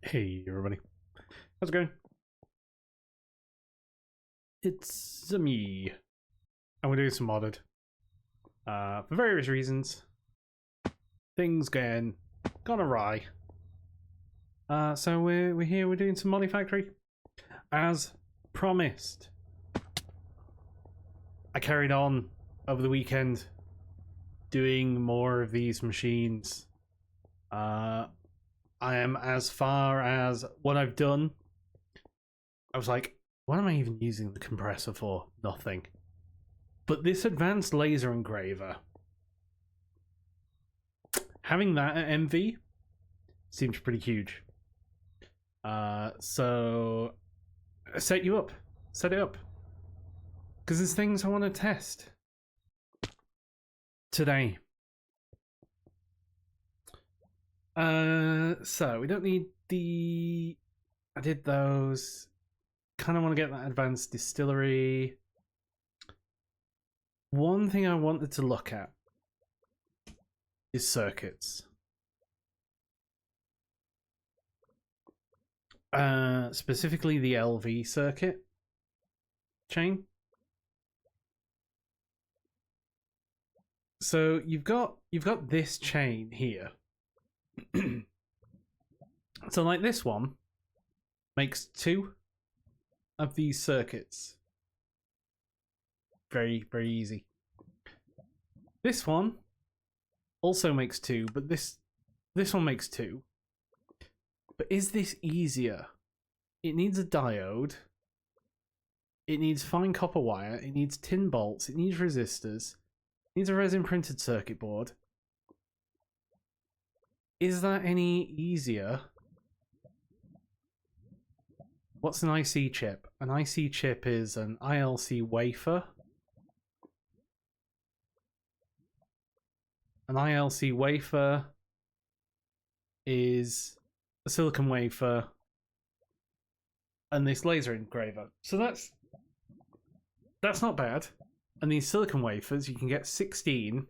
Hey everybody, how's it going? It's me, and we're doing some modded. For various reasons, things gone awry. So we're here. We're doing some Monifactory, as promised. I carried on over the weekend, doing more of these machines. I am as far as what I've done. I was like, what am I even using the compressor for? Nothing. But this advanced laser engraver, having that at MV seems pretty huge. So set it up, because there's things I want to test today. So we don't need the. I did those. Kind of want to get that advanced distillery. One thing I wanted to look at is circuits. Specifically the LV circuit chain. So you've got this chain here. So like this one makes 2 of these circuits. Very, very easy. This one also makes 2, but this one makes 2. But is this easier? It needs a diode. It needs fine copper wire. It needs tin bolts. It needs resistors. It needs a resin printed circuit board. Is that any easier? What's an IC chip? An IC chip is an ILC wafer. An ILC wafer is a silicon wafer and this laser engraver. So that's not bad. And these silicon wafers, you can get 16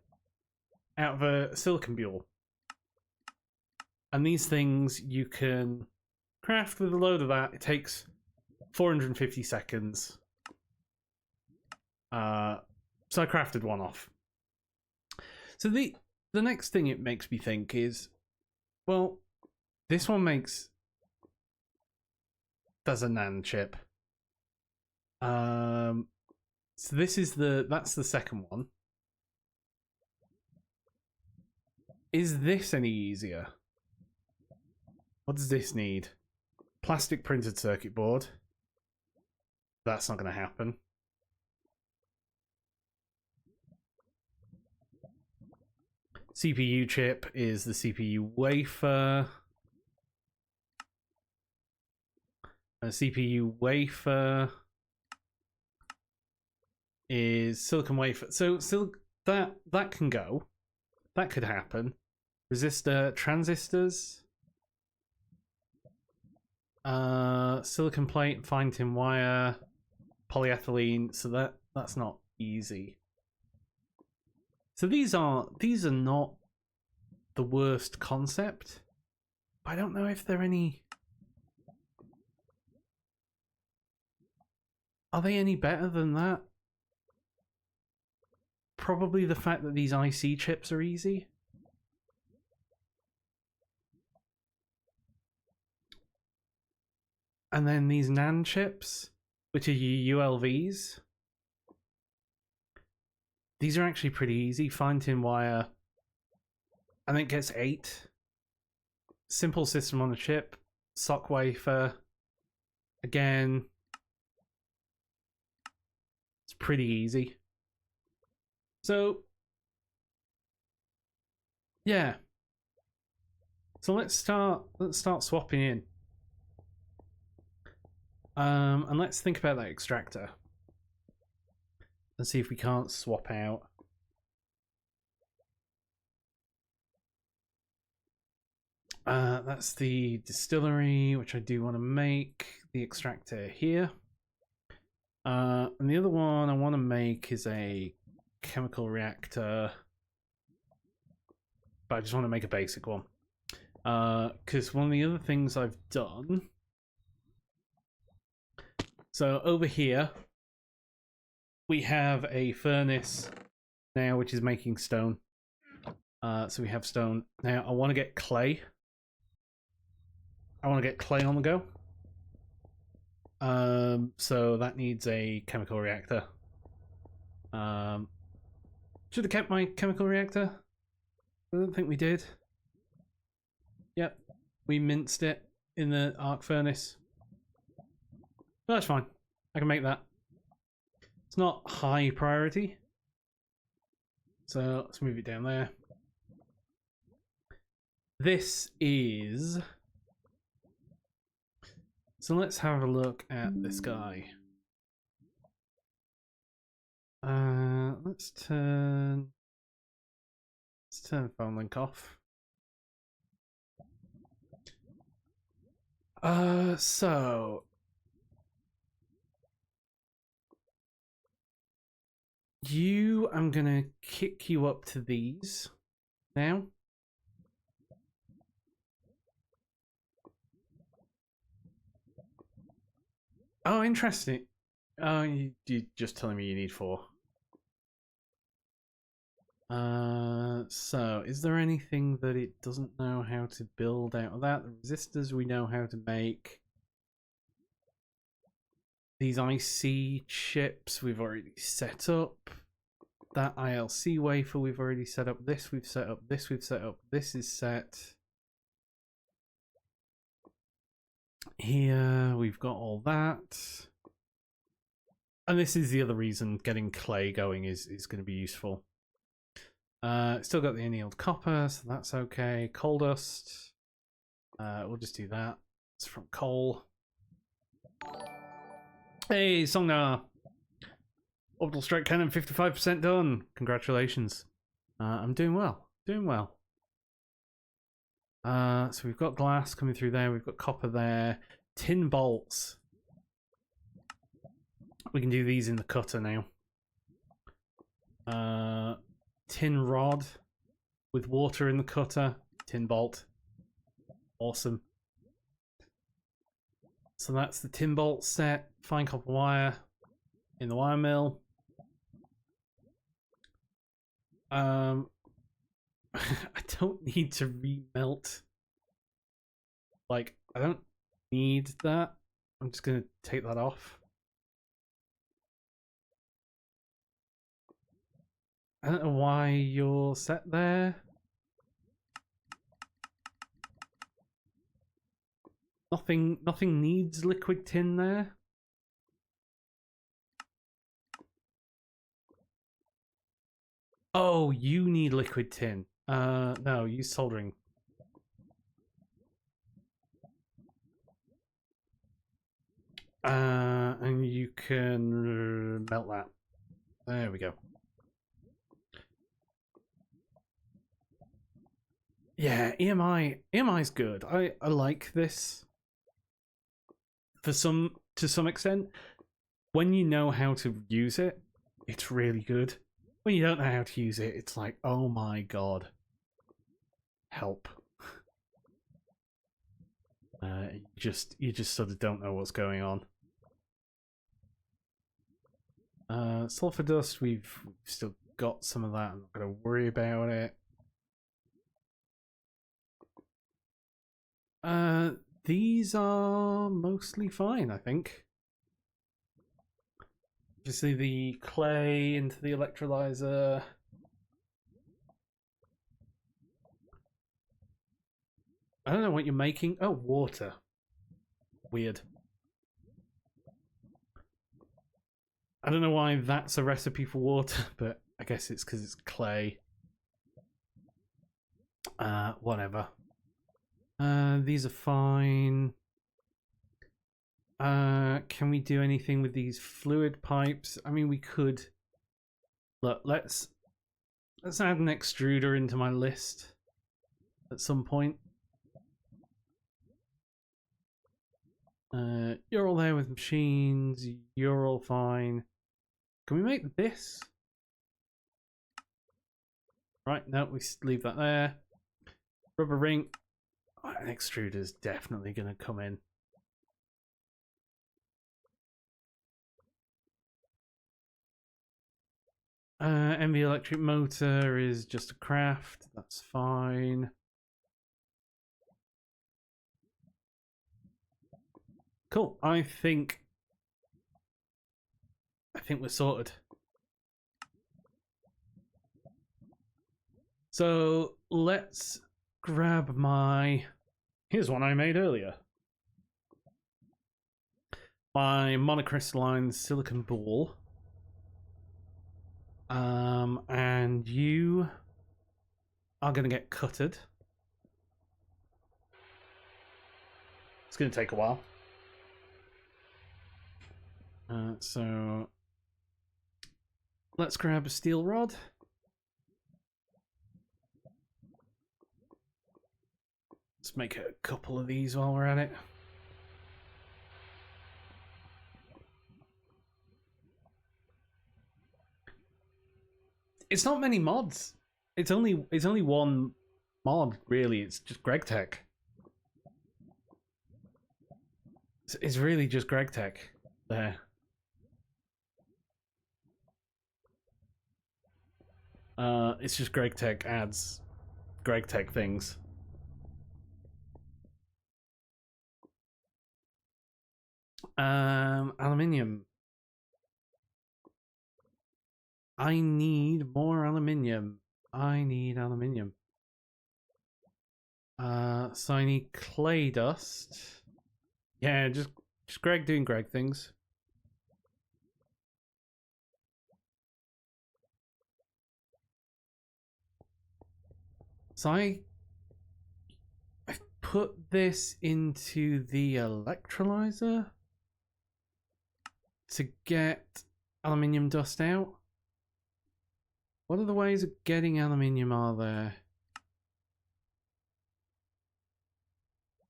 out of a silicon buell. And these things you can craft with a load of that. It takes 450 seconds. So I crafted one off. So the next thing it makes me think is, well, this one makes. There's a NAND chip. So this is that's the second one. Is this any easier? What does this need? Plastic printed circuit board. That's not going to happen. CPU chip is the CPU wafer. A CPU wafer is silicon wafer. So that can go. That could happen. Resistor, transistors. Silicon plate, fine tin wire, polyethylene. So that's not easy. So these are not the worst concept. But I don't know if they're any. Are they any better than that? Probably the fact that these IC chips are easy. And then these NAND chips, which are ULVs. These are actually pretty easy. Fine tin wire. And it gets 8. Simple system on a chip. Sock wafer. Again. It's pretty easy. So, yeah. So let's start swapping in. And let's think about that extractor. Let's see if we can't swap out. That's the distillery, which I do want to make. The extractor here. And the other one I want to make is a chemical reactor. But I just want to make a basic one. Because one of the other things I've done. So over here, we have a furnace now, which is making stone. So we have stone. Now I want to get clay. I want to get clay on the go. So that needs a chemical reactor. Should have kept my chemical reactor. I don't think we did. Yep, we minced it in the arc furnace. But that's fine. I can make that. It's not high priority. So let's move it down there. This is... So let's have a look at this guy. Let's turn phone link off. So I'm gonna kick you up to these now. Oh, interesting. Oh, you're just telling me you need 4. So is there anything that it doesn't know how to build out of that? The resistors we know how to make. These IC chips we've already set up. That ILC wafer we've already set up. This we've set up. This we've set up. This is set. Here we've got all that. And this is the other reason getting clay going is going to be useful. Still got the annealed copper, so that's okay. Coal dust. We'll just do that. It's from coal. Hey, Songnar! Orbital strike cannon 55% done. Congratulations. I'm doing well. Doing well. So we've got glass coming through there. We've got copper there. Tin bolts. We can do these in the cutter now. Tin rod with water in the cutter. Tin bolt. Awesome. So that's the tin bolt set. Fine copper wire in the wire mill. I don't need to remelt. Like, I don't need that. I'm just gonna take that off. I don't know why you're set there. Nothing needs liquid tin there. Oh, you need liquid tin. No, use soldering. And you can melt that. There we go. Yeah, EMI's good. I like this. To some extent. When you know how to use it, it's really good. When you don't know how to use it, it's like, oh my god. Help. You just sort of don't know what's going on. Sulfur dust, we've still got some of that. I'm not going to worry about it. These are mostly fine, I think. Obviously the clay into the electrolyzer. I don't know what you're making. Oh, water. Weird. I don't know why that's a recipe for water, but I guess it's because it's clay. Whatever. These are fine. Can we do anything with these fluid pipes? I mean, we could. Look, let's add an extruder into my list at some point. You're all there with machines. You're all fine. Can we make this? Right, no, we leave that there. Rubber ring. An extruder's definitely going to come in. MV electric motor is just a craft. That's fine. Cool. I think we're sorted. So let's grab my... Here's one I made earlier. My monocrystalline silicon ball. And you are going to get cutted. It's going to take a while. So let's grab a steel rod. Let's make a couple of these while we're at it. It's not many mods. It's only one mod, really. It's just GregTech. It's really just GregTech there. It's just GregTech adds GregTech things. Aluminium. I need more aluminium. I need aluminium. So I need clay dust. Yeah, just Greg doing Greg things. So I put this into the electrolyzer to get aluminium dust out. What other ways of getting aluminium are there?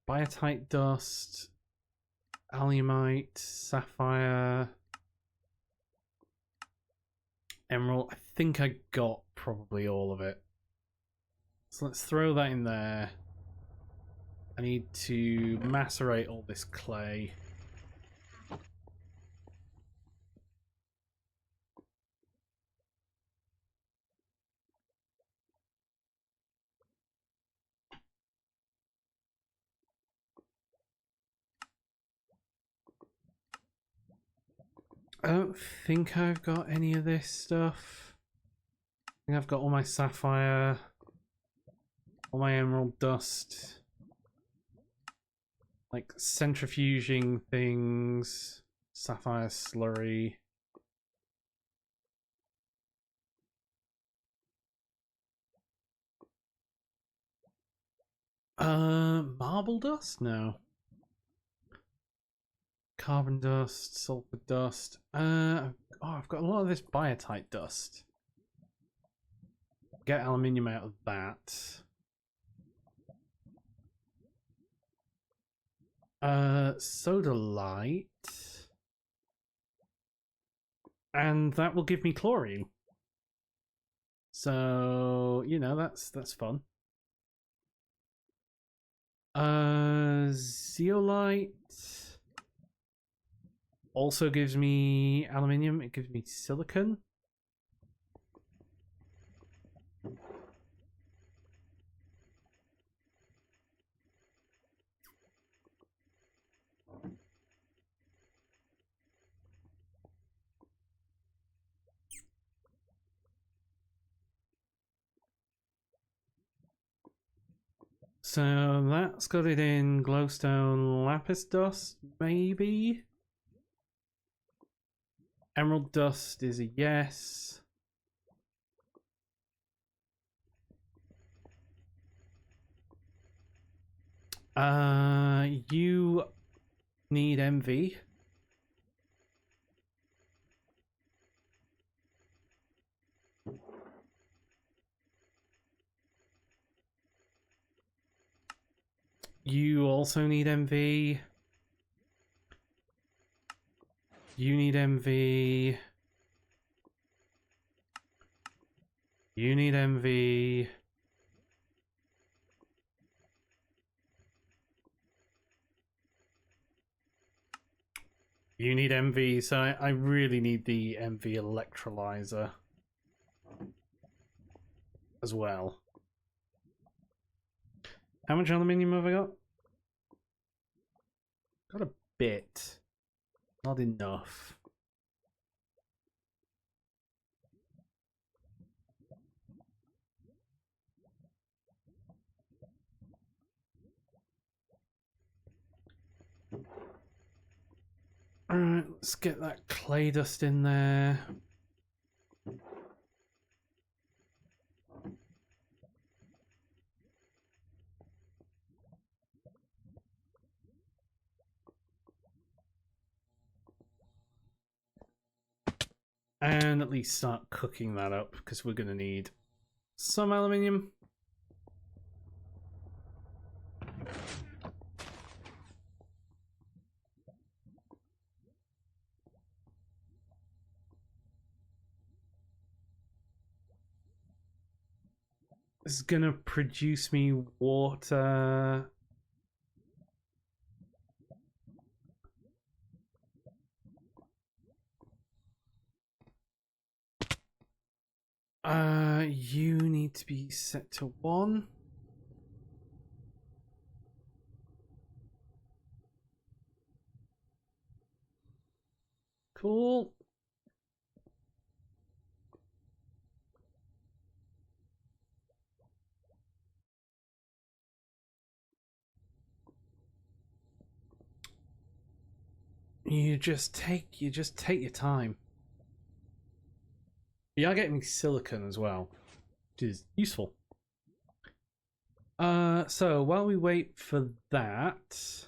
Biotite dust, alumite, sapphire, emerald. I think I got probably all of it. So let's throw that in there. I need to macerate all this clay. I don't think I've got any of this stuff. I think I've got all my sapphire, all my emerald dust, like centrifuging things, sapphire slurry. Marble dust? No. Carbon dust, sulfur dust. Oh, I've got a lot of this biotite dust. Get aluminium out of that. Sodalite. And that will give me chlorine. So, you know, that's fun. Zeolite also gives me aluminium. It gives me silicon. So that's got it in glowstone lapis dust, maybe? Emerald dust is a yes. You need MV. You also need MV. You need MV. You need MV. You need MV, so I really need the MV electrolyzer as well. How much aluminium have I got? Got a bit. Not enough. Alright, let's get that clay dust in there. And at least start cooking that up, because we're going to need some aluminium. This is going to produce me water. You need to be set to 1. Cool. You just take your time. You are getting silicon as well, which is useful. So while we wait for that,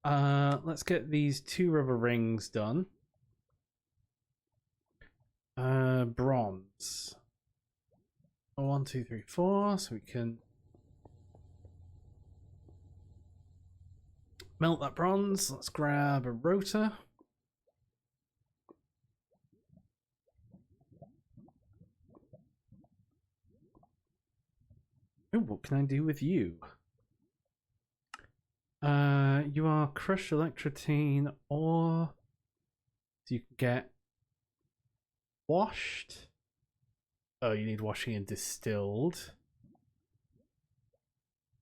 let's get these 2 rubber rings done. Bronze. 1, 2, 3, 4, so we can melt that bronze. Let's grab a rotor. Oh, what can I do with you? You are crushed electrotine, or you can get washed. Oh, you need washing and distilled.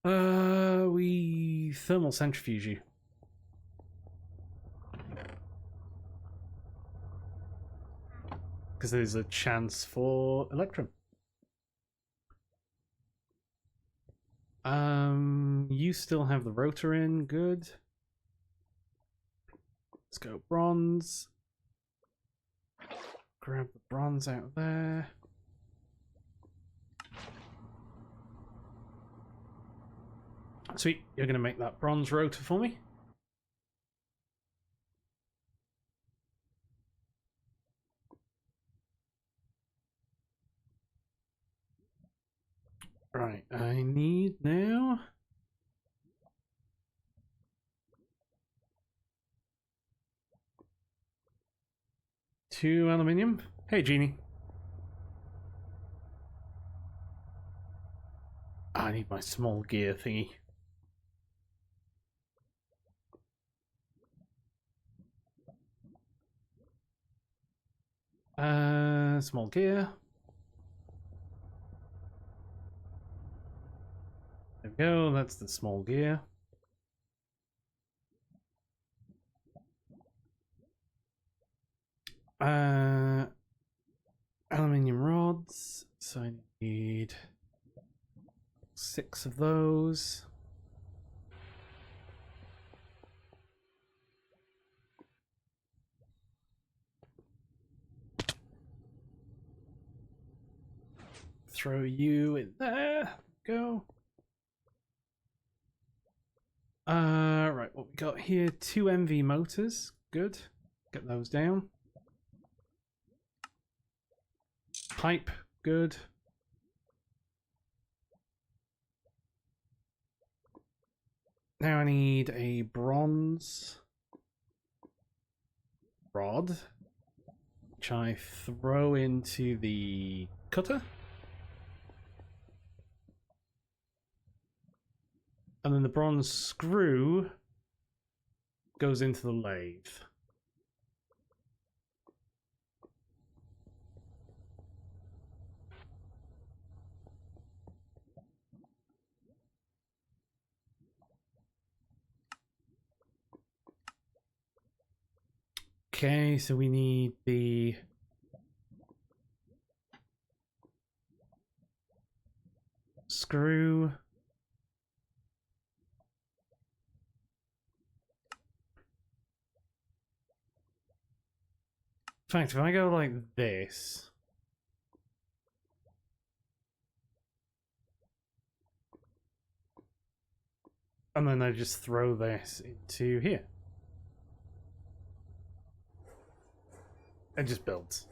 We thermal centrifuge you. Because there's a chance for electrum. You still have the rotor in, good. Let's go bronze. Grab the bronze out of there. Sweet, you're going to make that bronze rotor for me. Right, I need now 2 aluminium. Hey, Genie. I need my small gear thingy. Small gear. There we go, that's the small gear. Aluminium rods, so I need 6 of those. Throw you in there. Go. Right, what we got here? 2 MV motors. Good. Get those down. Pipe. Good. Now I need a bronze rod, which I throw into the cutter. And then the bronze screw goes into the lathe. Okay, so we need the screw. In fact, if I go like this, and then I just throw this into here, it just builds.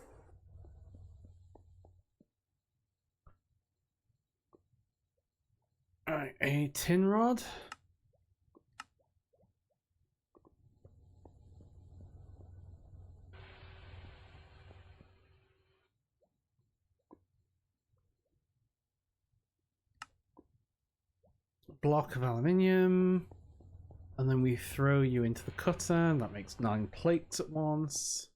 Alright, a tin rod. Block of aluminium. And then we throw you into the cutter, and that makes 9 plates at once.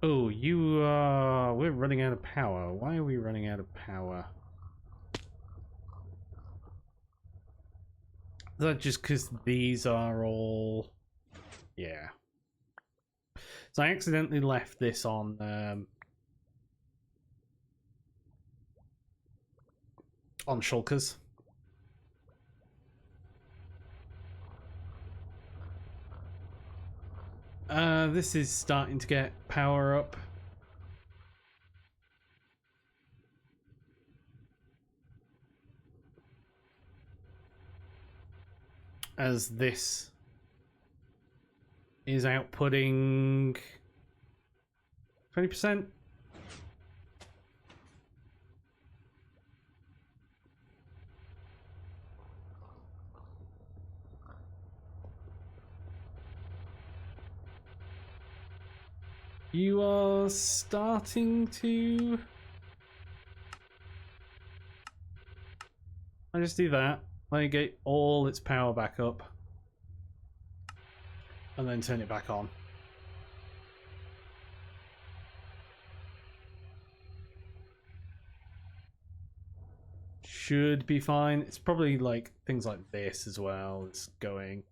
Oh, we're running out of power. Why are we running out of power? Is that just because these are all... Yeah. So I accidentally left this on shulkers. This is starting to get power up. As this is outputting 20%. You are starting to... I just do that. Let it get all its power back up. And then turn it back on. Should be fine. It's probably like things like this as well. It's going.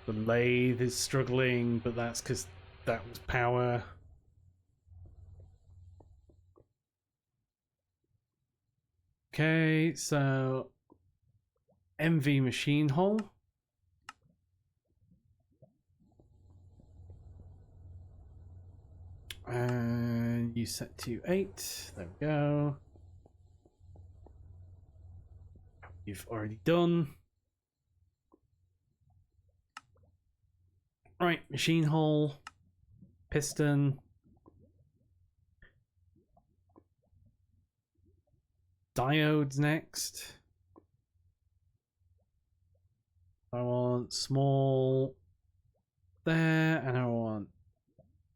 The lathe is struggling, but that's because that was power. Okay, so MV machine hull. And you set to 8. There we go. You've already done. Right, machine hull, piston, diodes next. I want small there, and I want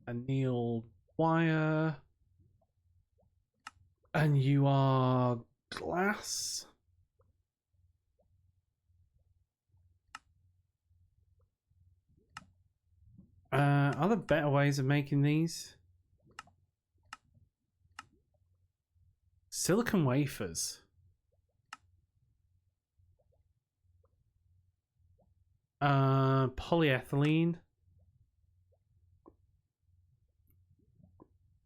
annealed wire. And you are glass. Are there better ways of making these? Silicon wafers. Polyethylene.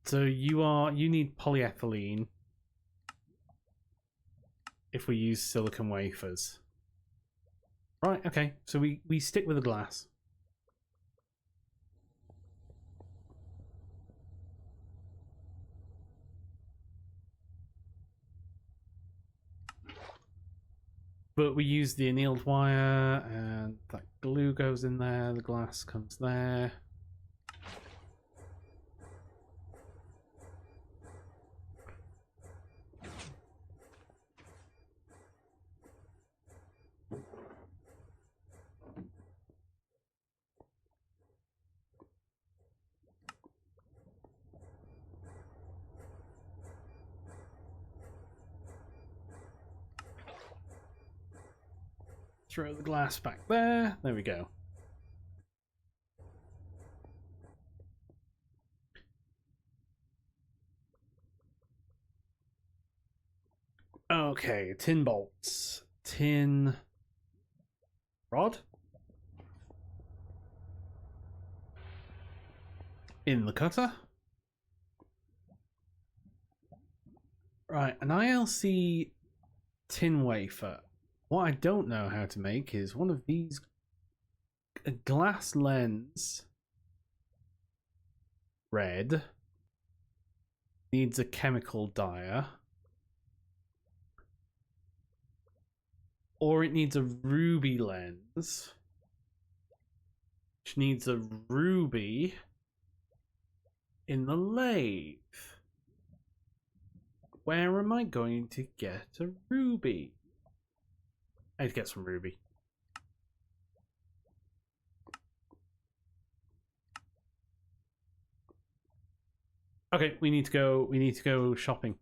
So you need polyethylene if we use silicon wafers. Right, okay. So we stick with the glass. But we use the annealed wire, and that glue goes in there, the glass comes there. throw the glass back there. There we go. Okay, tin bolts. Tin rod. In the cutter. Right, an ILC tin wafer. What I don't know how to make is one of these. A glass lens. Red. Needs a chemical dyer. Or it needs a ruby lens. Which needs a ruby in the lathe. Where am I going to get a ruby? I need to get some ruby. Okay, we need to go shopping.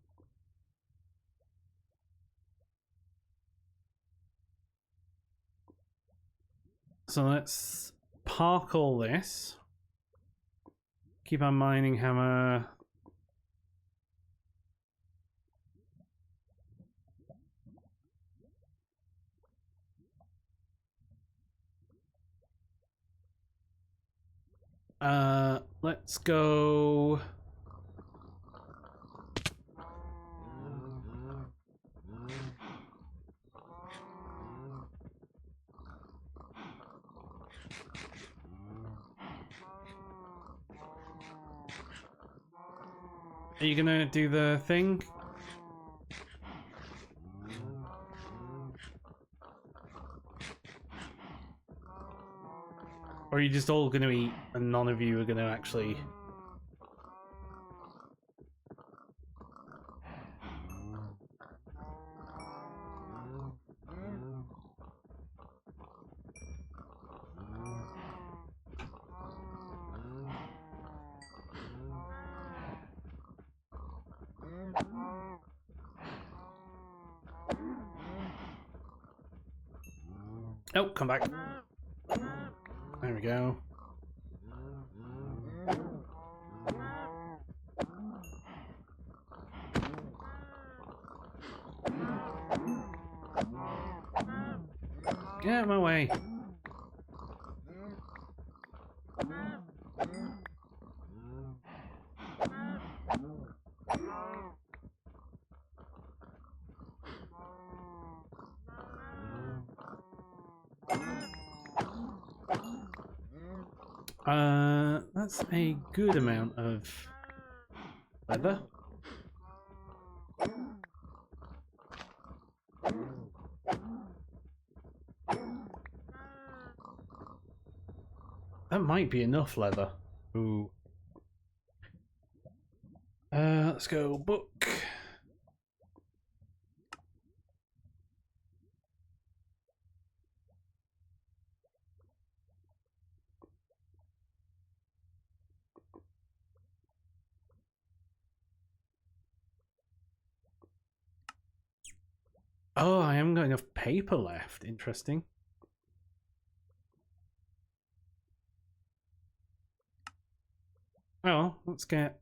So let's park all this. Keep our mining hammer. Let's go. Are you gonna do the thing? Or are you just all gonna eat and none of you are gonna actually... Oh, come back. There we go. Get out of my way. That's a good amount of leather. That might be enough leather. Ooh. Let's go book. Oh, I haven't got enough paper left. Interesting. Oh, let's get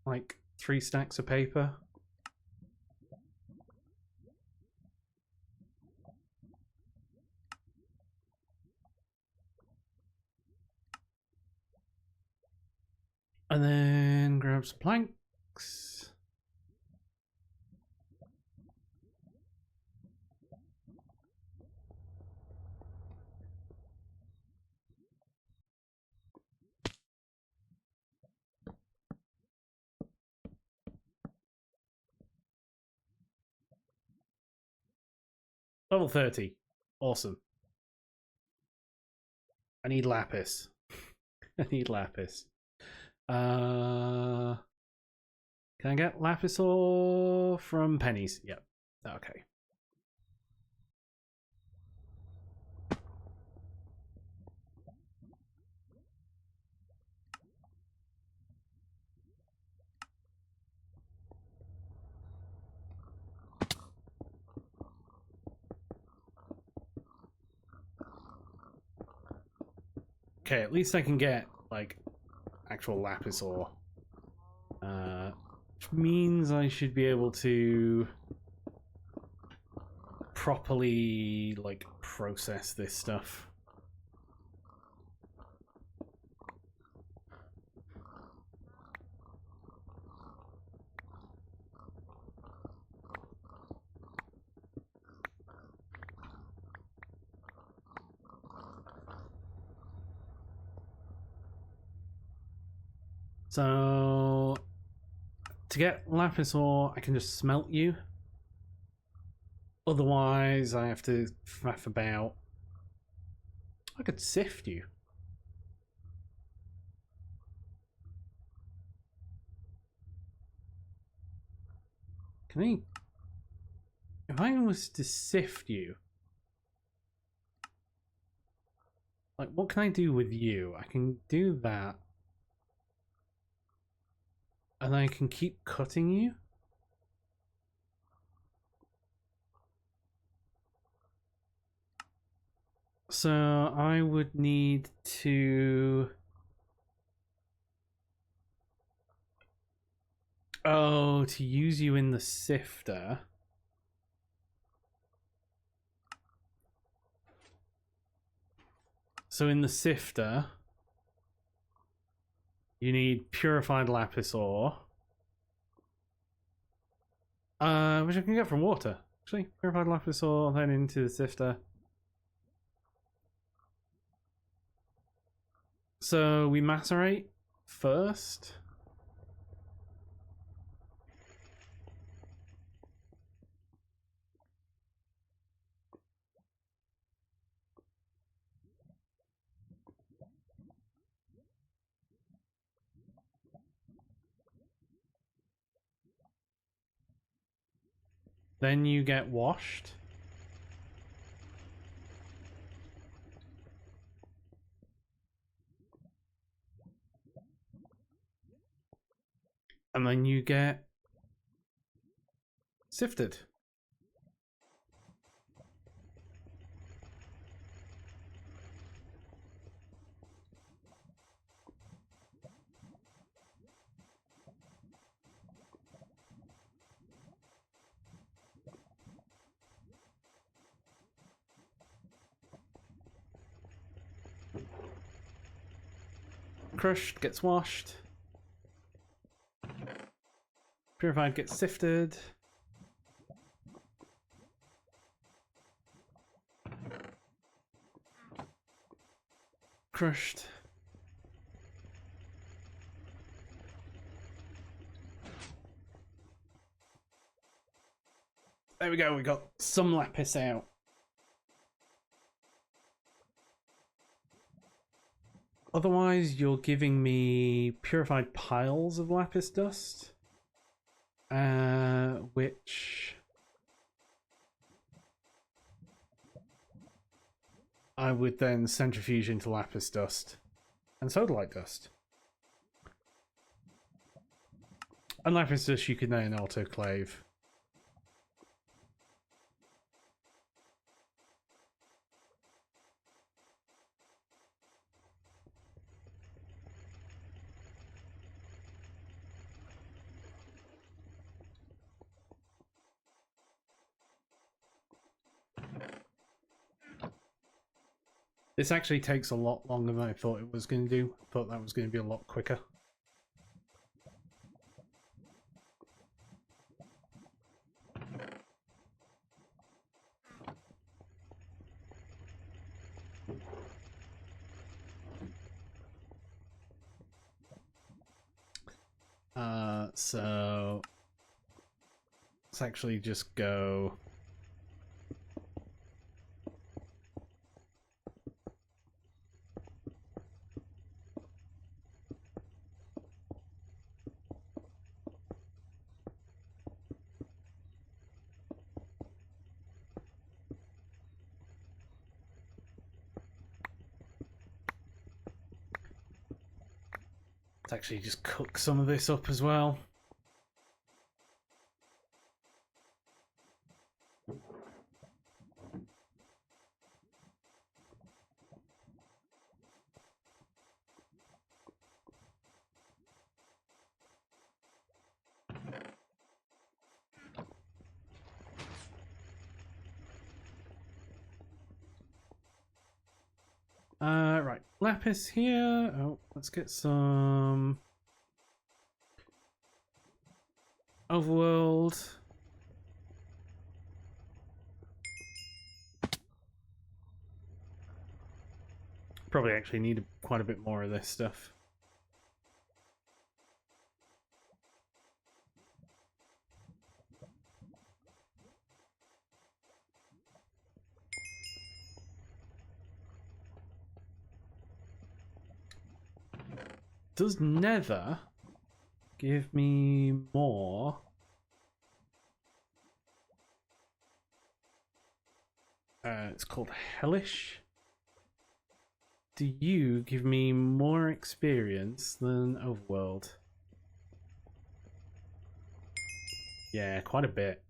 like 3 stacks of paper. And then grab some planks. Level 30. Awesome. I need lapis. I need lapis. Can I get lapis ore from pennies? Yep. Okay. Okay, at least I can get, like, actual lapis ore. Which means I should be able to properly, like, process this stuff. So, to get lapis ore, I can just smelt you. Otherwise, I have to faff about. I could sift you. Can I... If I was to sift you... Like, what can I do with you? I can do that. And I can keep cutting you? So I would need to... Oh, to use you in the sifter. So in the sifter, you need purified lapis ore. Which I can get from water. Actually, purified lapis ore, then into the sifter. So we macerate first. Then you get washed. And then you get sifted. Crushed gets washed. Purified gets sifted. Crushed. There we go, we got some lapis out. Otherwise, you're giving me purified piles of lapis dust. Which I would then centrifuge into lapis dust and sodalite dust. And lapis dust you can then autoclave. This actually takes a lot longer than I thought it was going to do. I thought that was going to be a lot quicker. So let's actually just go. Let's actually just cook some of this up as well. Right, lapis here. Oh, let's get some overworld. Probably actually need quite a bit more of this stuff. Does Nether give me more? It's called Hellish. Do you give me more experience than Overworld? Yeah, quite a bit.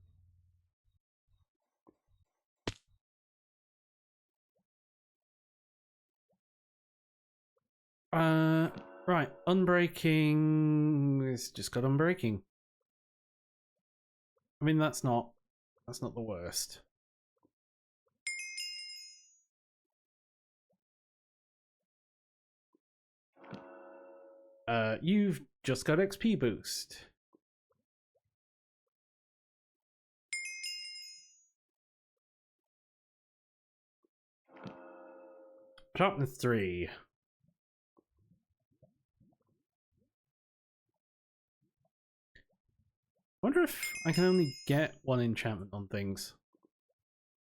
Right, Unbreaking. It's just got Unbreaking. I mean, that's not the worst. You've just got XP boost. Sharpness 3. Wonder if I can only get one enchantment on things.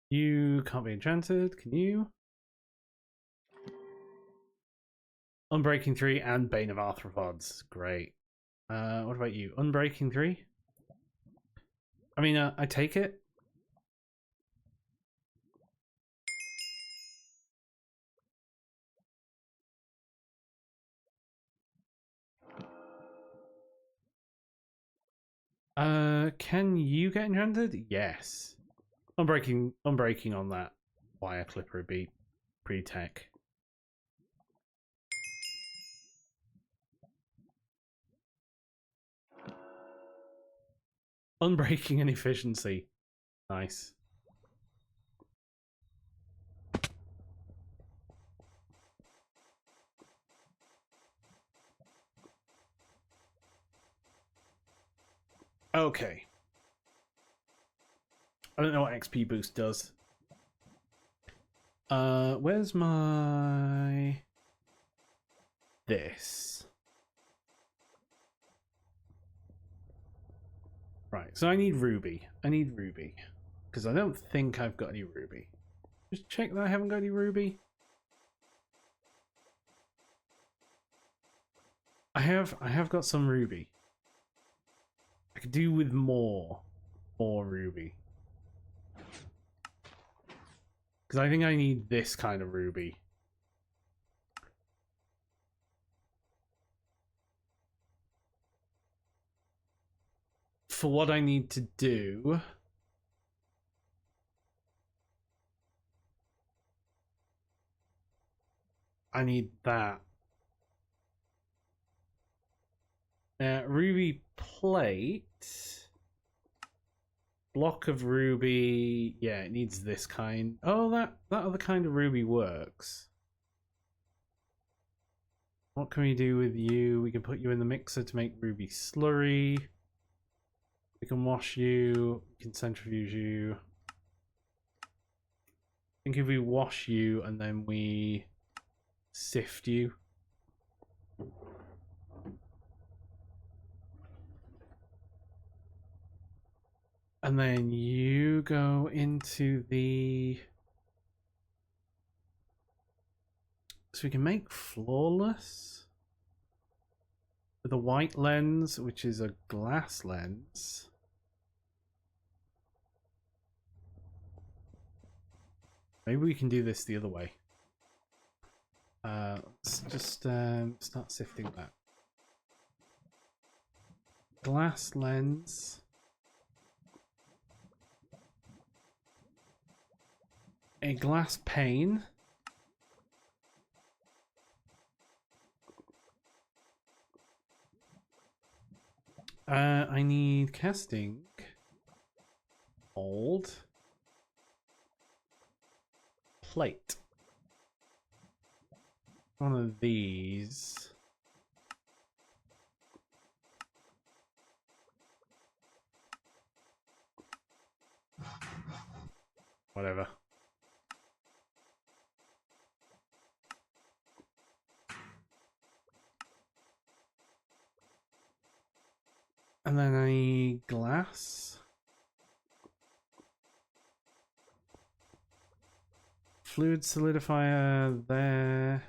You can't be enchanted, can you? Unbreaking 3 and Bane of Arthropods. Great. What about you? Unbreaking 3? I mean, I take it. Can you get enchanted? Yes. Unbreaking on that wire clipper would be pretty tech. Unbreaking and efficiency. Nice. Okay. I don't know what XP boost does. Where's my... this? Right, so I need ruby. Because I don't think I've got any ruby. Just check that I haven't got any ruby. I have got some ruby. I could do with more ruby. Because I think I need this kind of ruby. For what I need to do. I need that. Ruby plate. Block of ruby. Yeah, it needs this kind. Oh, that other kind of ruby works. What can we do with you? We can put you in the mixer to make ruby slurry. We can wash you. We can centrifuge you. I think if we wash you and then we sift you. And then you go into the... So we can make flawless with a white lens, which is a glass lens. Maybe we can do this the other way. Let's just start sifting that. Glass lens. A glass pane. I need casting. Mold. Plate. one of these. Whatever. And then I need glass. Fluid solidifier there.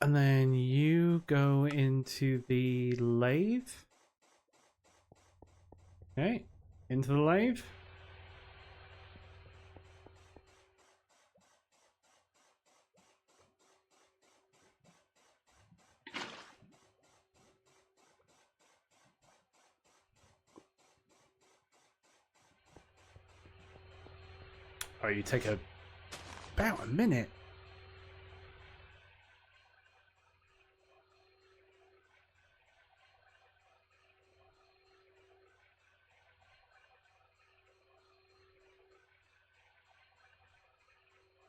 And then you go into the lathe. Okay, into the lathe. Oh, you take about a minute.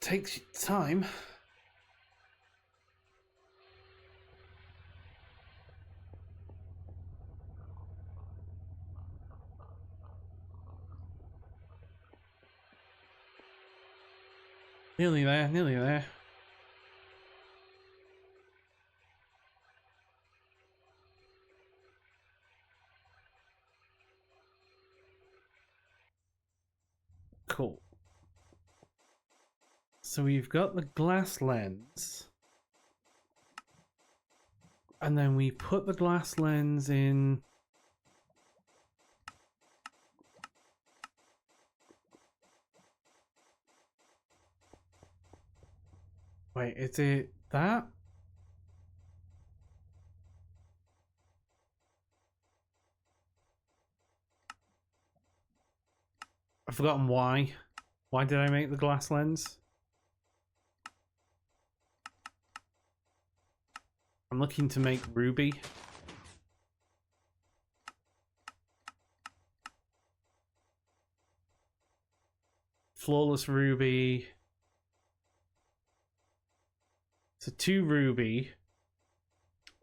Takes time. Nearly there, nearly there. Cool. So we've got the glass lens. And then we put the glass lens in. Wait, is it that? I've forgotten why. Why did I make the glass lens? I'm looking to make ruby. Flawless ruby. So 2 ruby.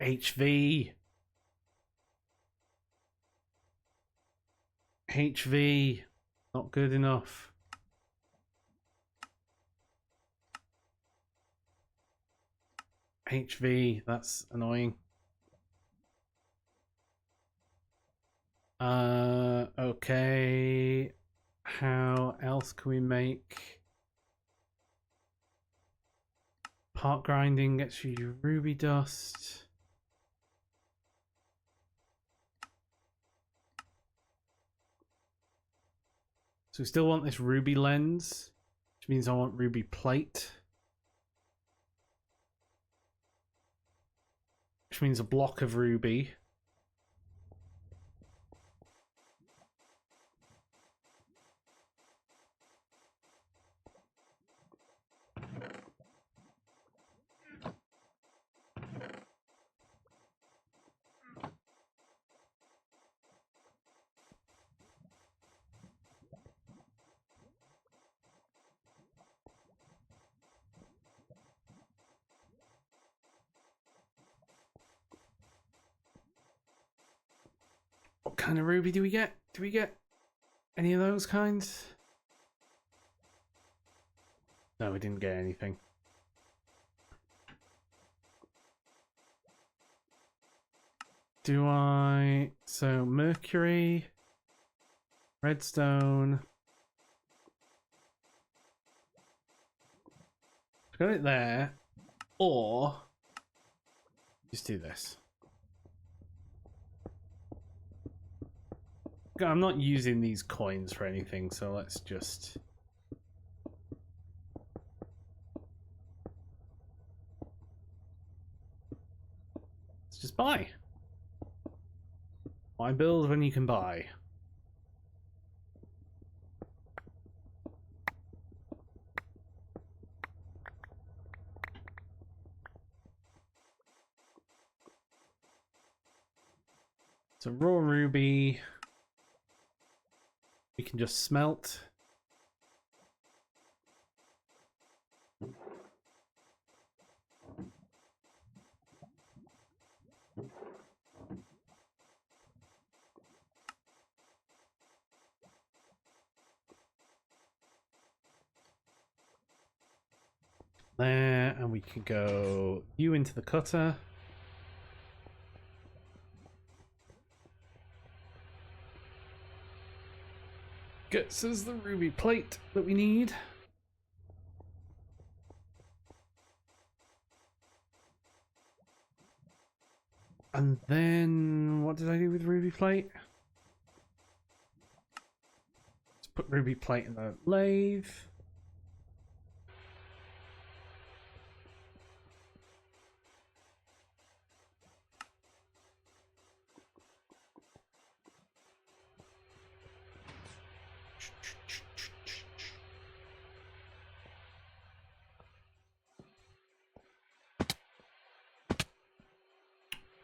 HV. HV. Not good enough. HV. That's annoying. Okay. How else can we make? Part grinding gets you your ruby dust. So we still want this ruby lens, which means I want ruby plate. Which means a block of ruby. What kind of ruby do we get? Do we get any of those kinds? No, we didn't get anything. Do I... So, mercury, redstone. Got it there. Or... just do this. I'm not using these coins for anything, so let's just... let's just buy. Why build when you can buy? So raw ruby, we can just smelt. There, and we can go you into the cutter. Gets us the ruby plate that we need. And then what did I do with ruby plate? Let's put ruby plate in the lathe.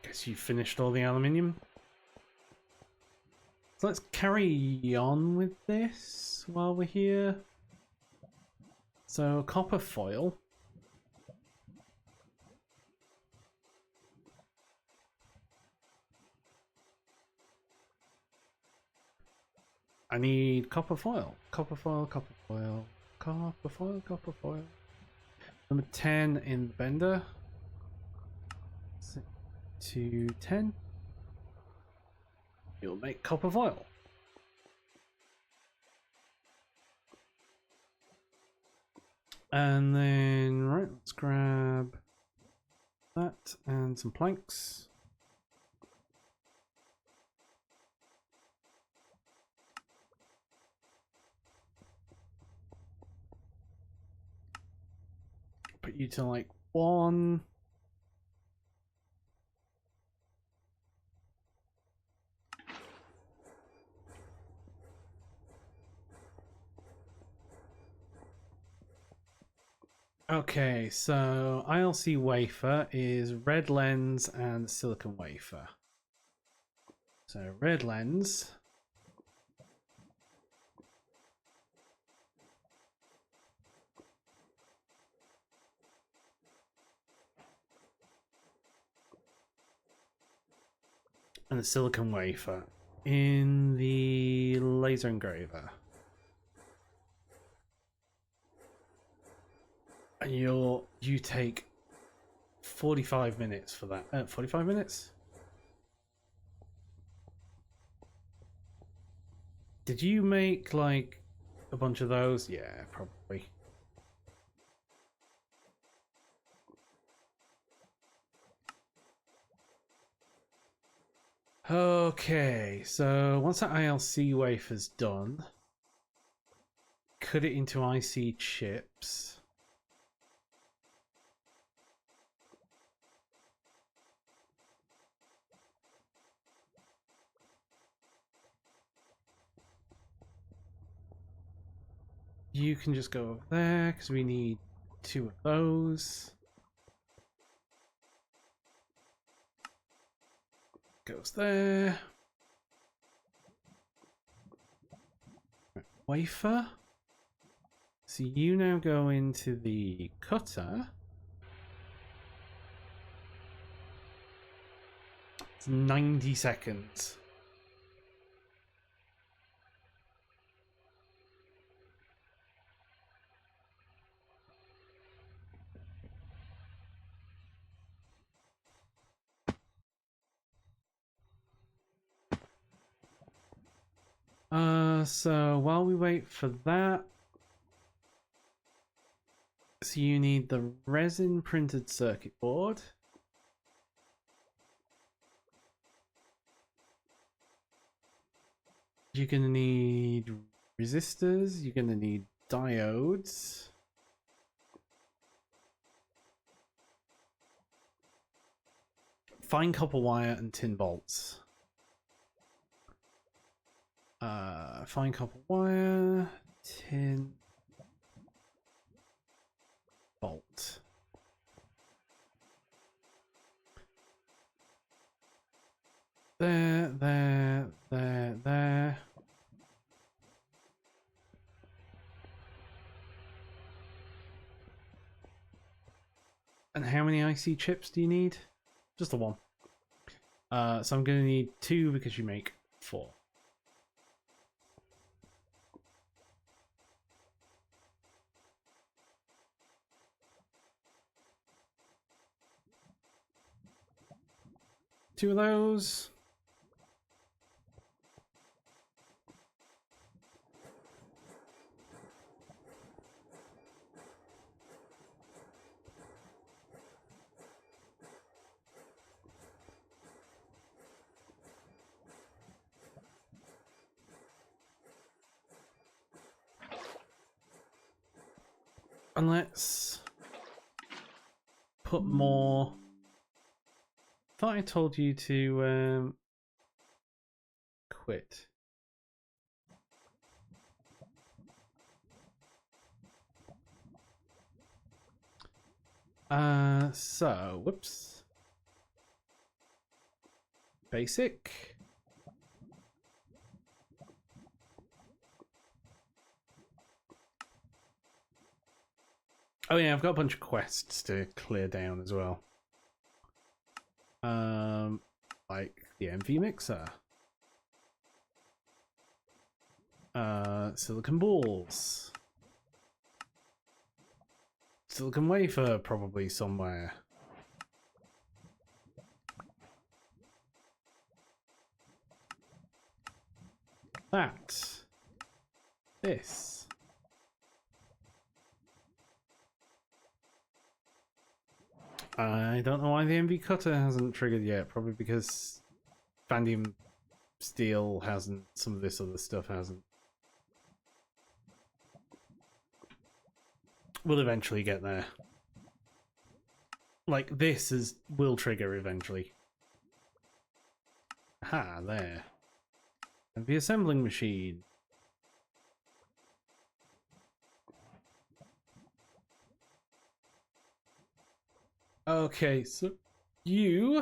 Guess you finished all the aluminium. So let's carry on with this while we're here. So copper foil. I need copper foil. Copper foil, copper foil, copper foil, copper foil. Number 10 in the bender. 6 to 10. You'll make copper foil. And then, right, let's grab that and some planks. Put you to like 1. Okay, so ILC wafer is red lens and silicon wafer. So red lens. And the silicon wafer in the laser engraver. And you take 45 minutes for that. 45 minutes? Did you make like a bunch of those? Yeah, probably. Okay, so once that ILC wafer's done, cut it into IC chips. You can just go over there because we need 2 of those. Goes there. Wafer. So you now go into the cutter. It's 90 seconds. So while we wait for that, so you need the resin printed circuit board. You're gonna need resistors, you're gonna need diodes. Fine copper wire and tin bolts. Fine copper wire, tin bolt. There, And how many IC chips do you need? Just the one. So I'm going to need 2 because you make 4. Two of those. And let's put more. Thought I told you to quit. So whoops. Basic. Oh yeah, I've got a bunch of quests to clear down as well. Like the MV mixer. Silicon balls. Silicon wafer probably somewhere. That. This. I don't know why the MV cutter hasn't triggered yet. Probably because Vanadium steel hasn't. Some of this other stuff hasn't. We'll eventually get there. Like this will trigger eventually. Aha, there. And the assembling machine. Okay, so you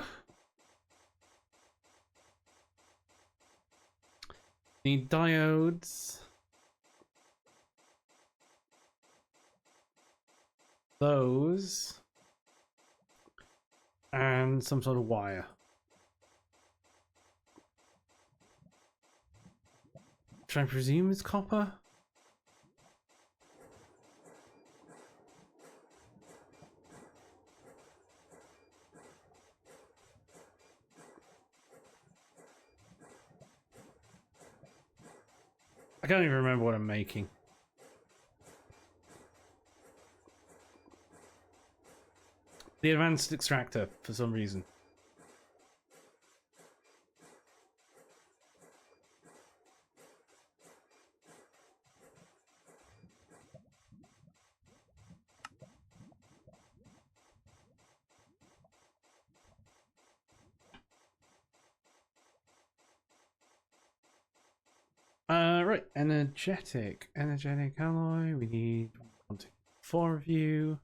need diodes. Those. And some sort of wire. Should I presume it's copper? I can't even remember what I'm making. The advanced extractor, for some reason. Right, energetic alloy. We need 1, 2, 4 of you.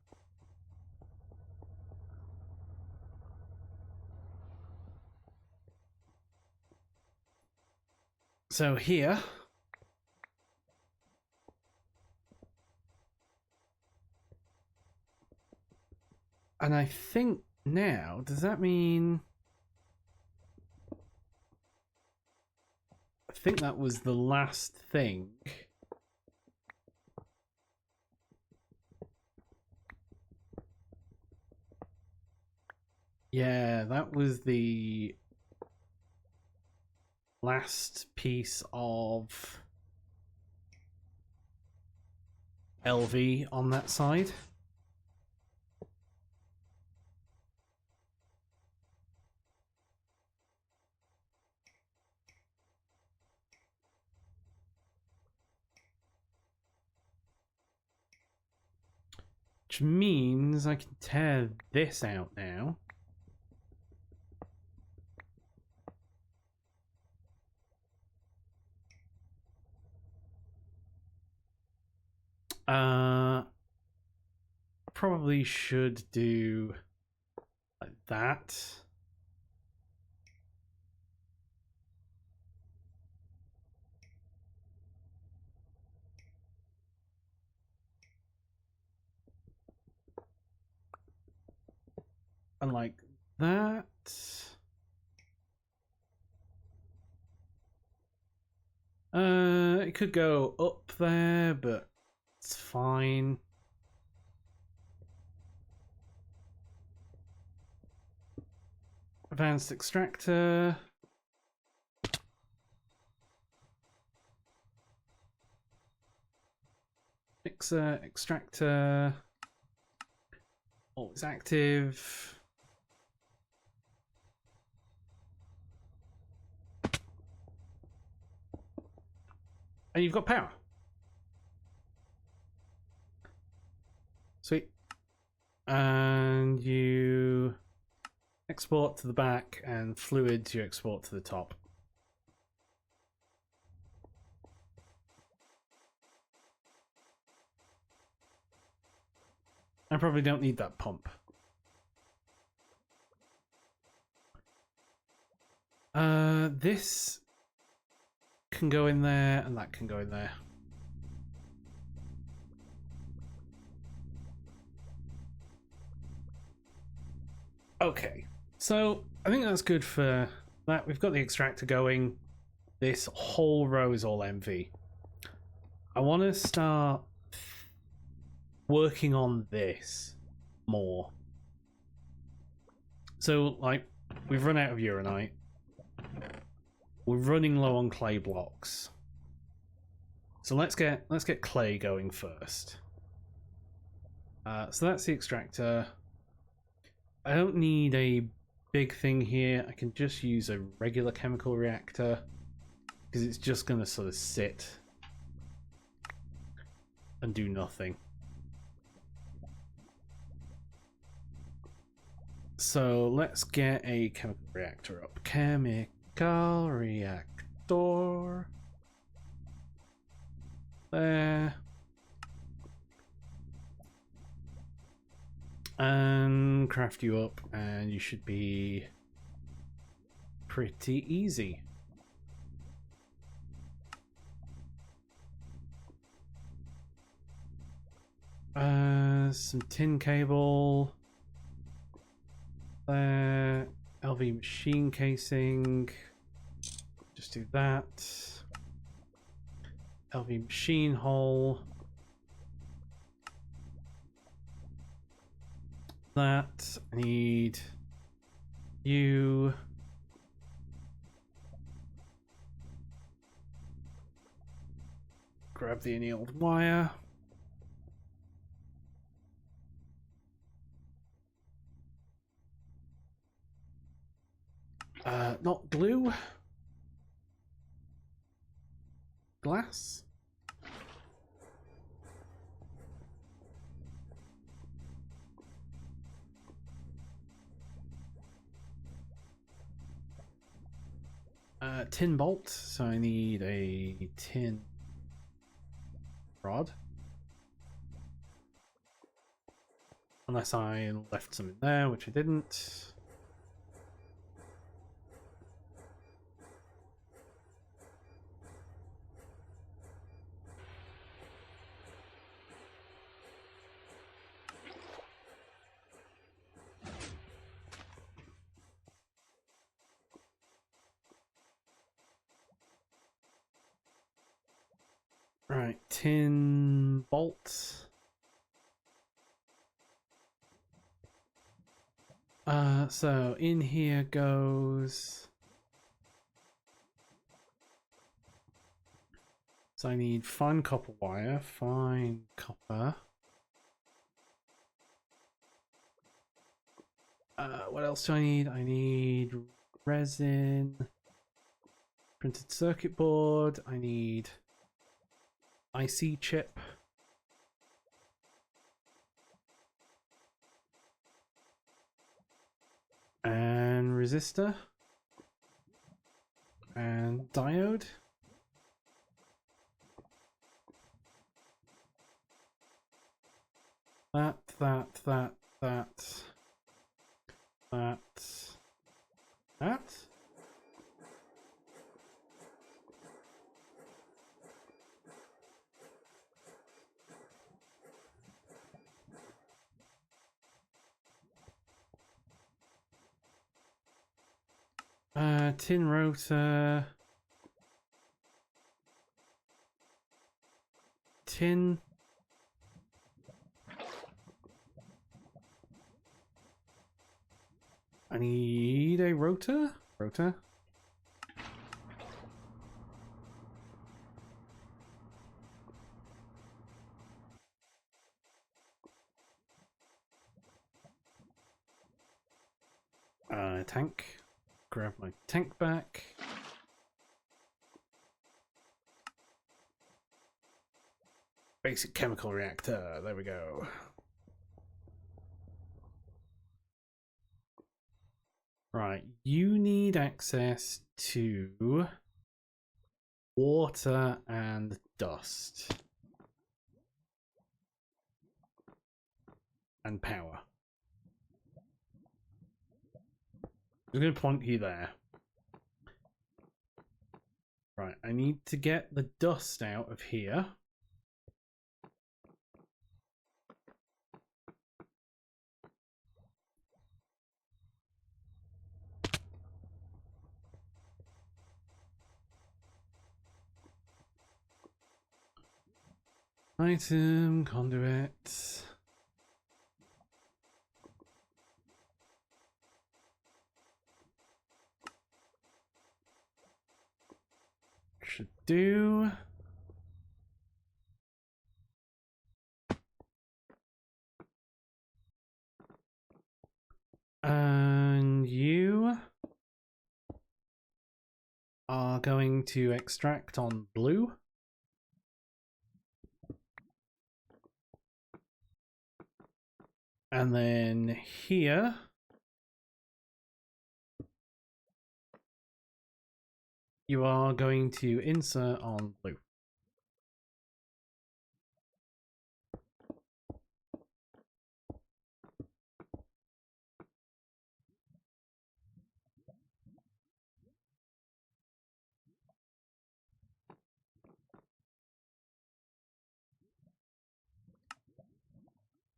So here, and I think now, does that mean? I think that was the last thing. Yeah, that was the last piece of LV on that side. Which means I can tear this out now. Probably should do like that. and like that. It could go up there, but it's fine. Advanced extractor. Mixer, extractor. Always active. And you've got power. Sweet. And you export to the back, and fluids you export to the top. I probably don't need that pump. This can go in there, and that can go in there. Okay, so I think that's good for that. We've got the extractor going. This whole row is all MV. I want to start working on this more. So, like, we've run out of uranite. We're running low on clay blocks. So let's get clay going first. So that's the extractor. I don't need a big thing here. I can just use a regular chemical reactor because it's just going to sort of sit and do nothing. So let's get a chemical reactor up. Chemical reactor. There. And craft you up, and you should be pretty easy. Some tin cable. There. LV machine casing. Just do that. LV machine hole. That. I need you. Grab the annealed wire. Not glue. Glass. Tin bolt, so I need a tin rod. Unless I left some in there, which I didn't. Right, tin bolt. So in here goes. So I need fine copper wire, fine copper. What else do I need? I need resin, printed circuit board. I need IC chip. And resistor. And diode. That. Tin rotor. Tin. I need a rotor. Rotor. Tank. Grab my tank back. Basic chemical reactor. There we go. Right, you need access to water and dust. And power. I'm going to point you there. Right, I need to get the dust out of here. Item, conduit. Should do. And you are going to extract on blue. And then here you are going to insert on blue.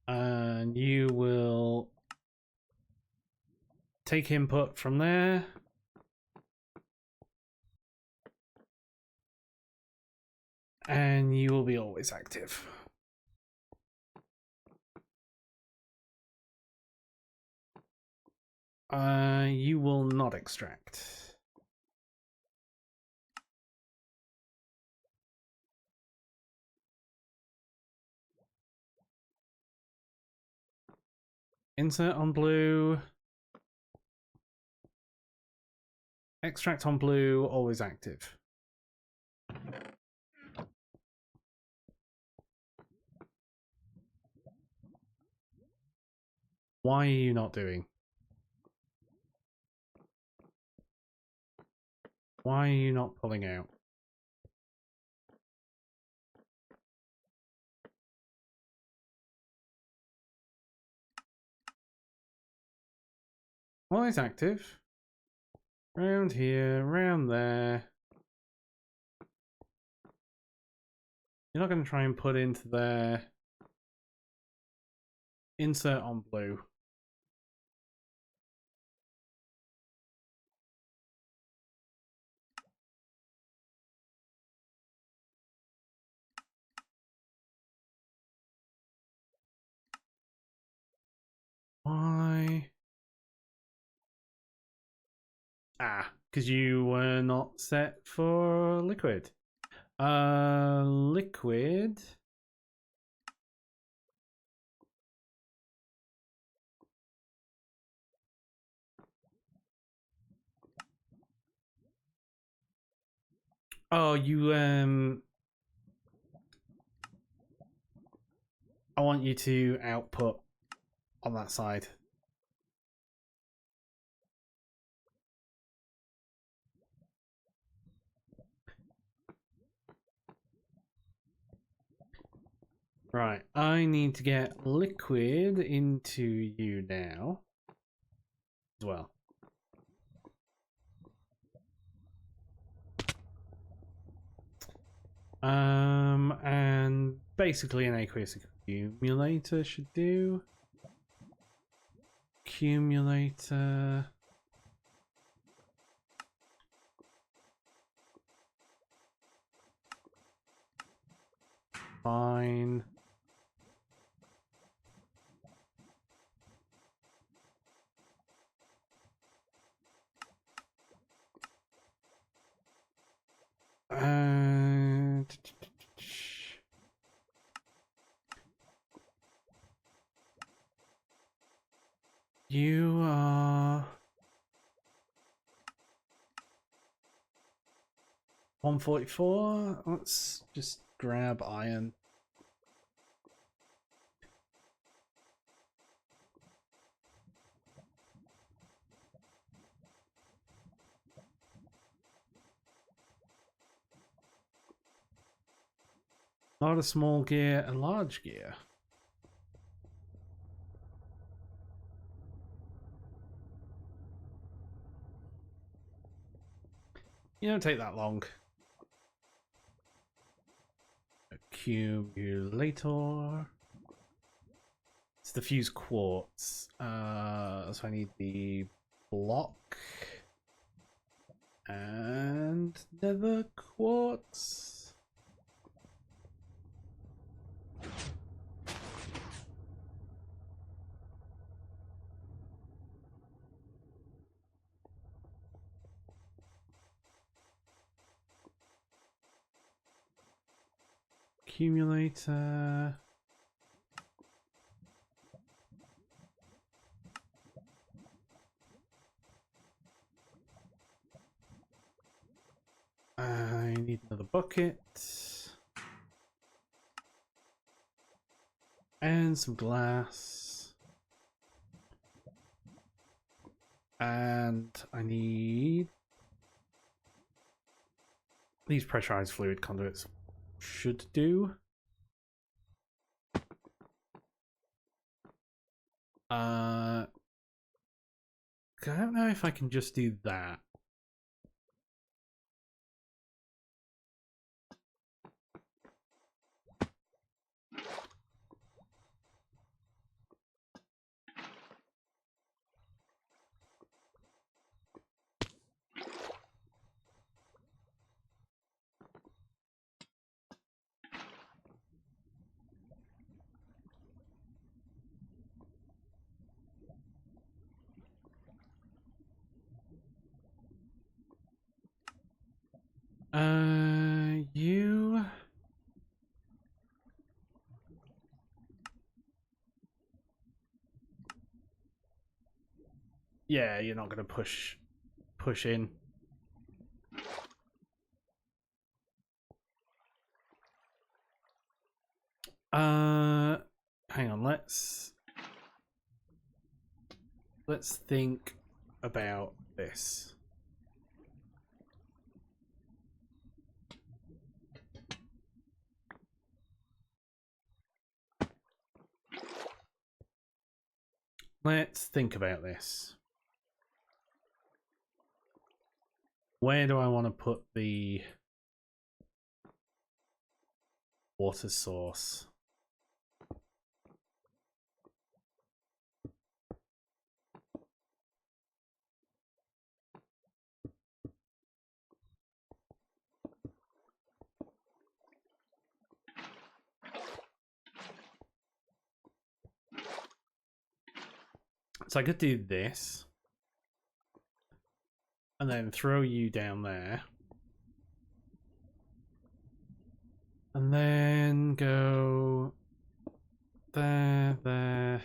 And you will take input from there. And you will be always active. You will not extract. Insert on blue. Extract on blue, always active. Why are you not doing? Why are you not pulling out? Always active. Round here, round there. You're not going to try and put into there. Insert on blue. Why? Ah, because you were not set for liquid. Liquid. Oh, you I want you to output on that side. Right, I need to get liquid into you now as well. And basically an aqueous accumulator should do. Accumulator. fine. You are 144. Let's just grab iron. A lot of small gear and large gear. You don't take that long. Accumulator. It's the fused quartz. So I need the block and nether quartz. Accumulator. I need another bucket. And some glass. And I need these pressurized fluid conduits. Should do. I don't know if I can just do that. You... Yeah, you're not gonna push in. Hang on, let's think about this. Let's think about this. Where do I want to put the water source? So I could do this. And then throw you down there. And then go there, there.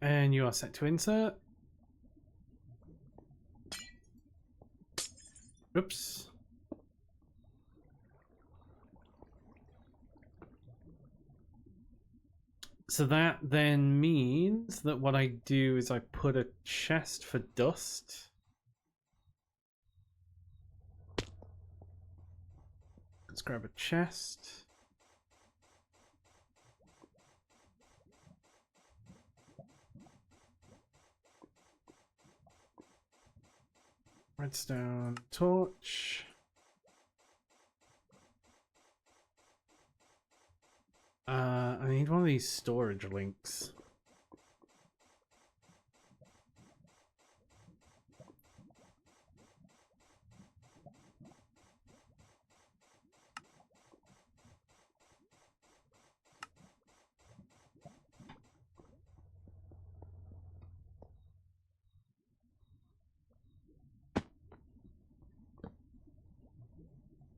And you are set to insert. Oops. So that then means that what I do is I put a chest for dust. Let's grab a chest. Redstone torch. I need one of these storage links.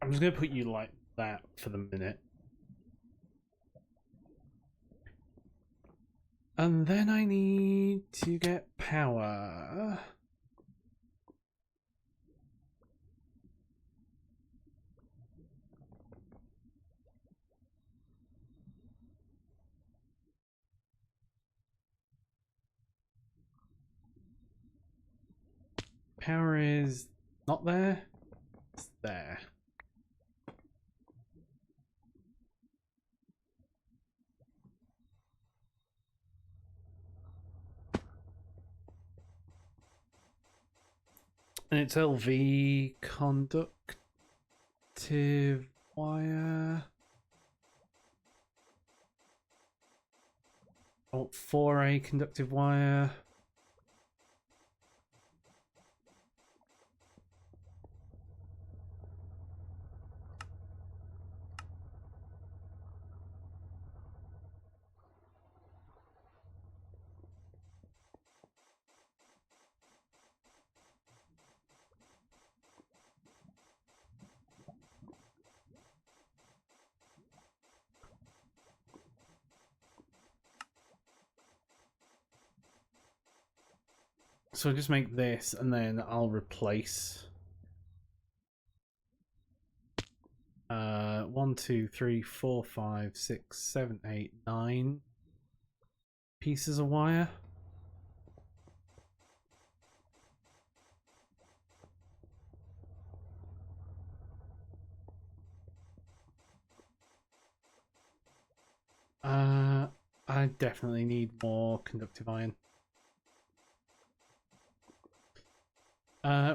I'm just going to put you like that for the minute. And then I need to get power. Power is not there. It's there. And it's LV conductive wire. Oh, 4A conductive wire. So just make this, and then I'll replace 1, 2, 3, 4, 5, 6, 7, 8, 9 pieces of wire. I definitely need more conductive iron.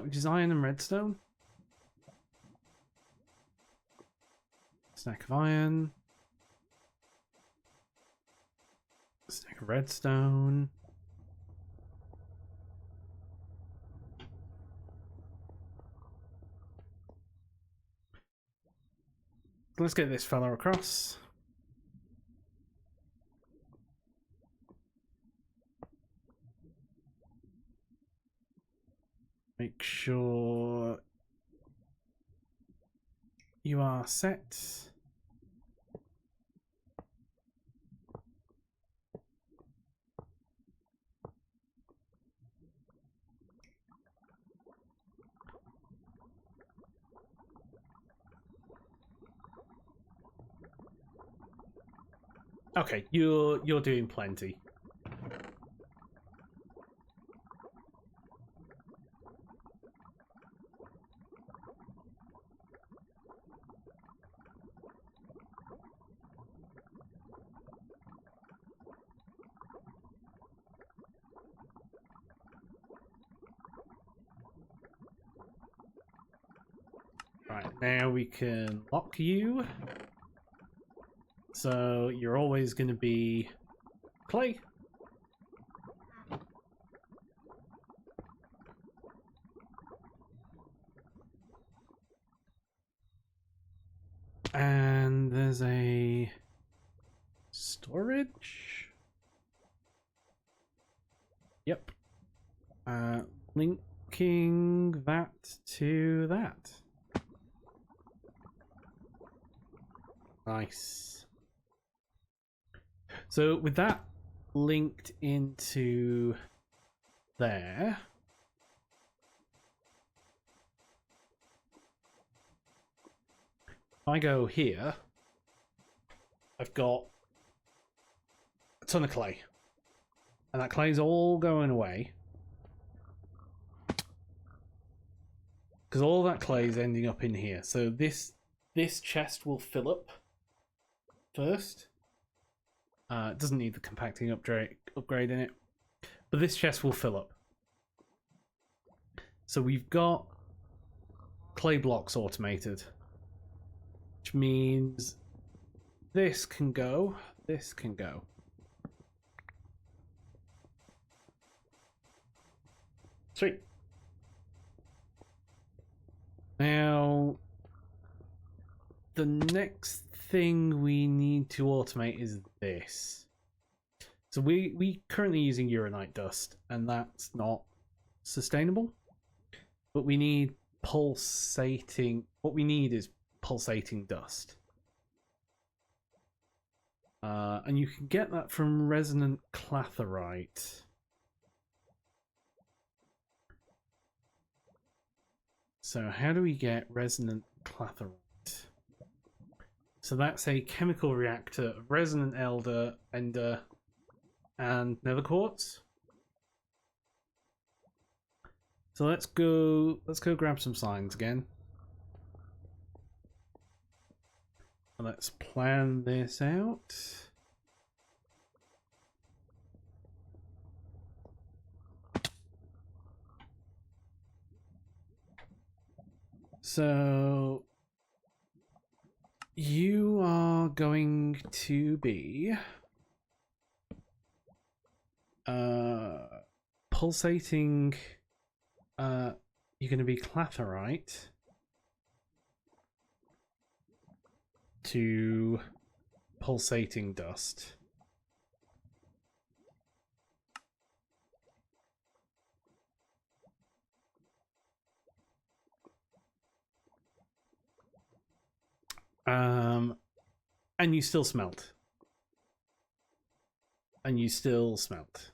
Which is iron and redstone. Stack of iron. Stack of redstone. Let's get this fella across. Make sure you are set. Okay, you're doing plenty. Right, now we can lock you. So you're always going to be clay. And there's a storage. Yep. Linking that to that. Nice. So with that linked into there, if I go here, I've got a ton of clay. And that clay's all going away. Because all that clay is ending up in here. So this chest will fill up first. It doesn't need the compacting upgrade in it. But this chest will fill up. So we've got clay blocks automated. Which means this can go, this can go. Sweet. Now, the next thing we need to automate is this. So we currently using uranite dust, and that's not sustainable. But we need pulsating. What we need is pulsating dust. And you can get that from resonant clatherite. So how do we get resonant clatherite? So that's a chemical reactor of resonant ender, and nether quartz. So let's go grab some signs again. Let's plan this out. So you are going to be pulsating. You're going to be clatherite to pulsating dust. And you still smelt. And you still smelt.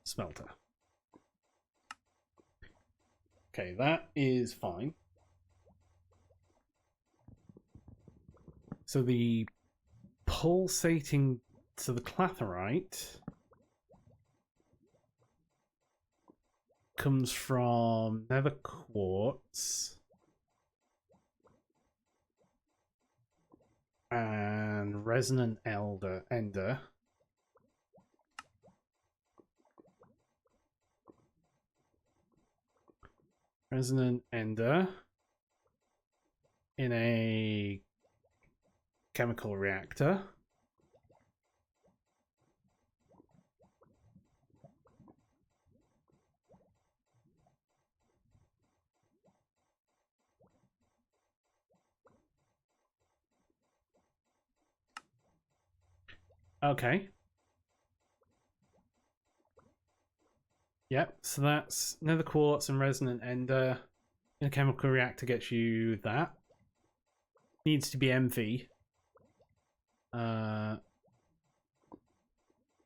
Smelter. Okay, that is fine. So the pulsating, so the clatherite comes from nether quartz and resonant ender. Resonant ender in a chemical reactor. Okay. Yep, so that's nether quartz and resonant ender in a chemical reactor gets you that. Needs to be MV.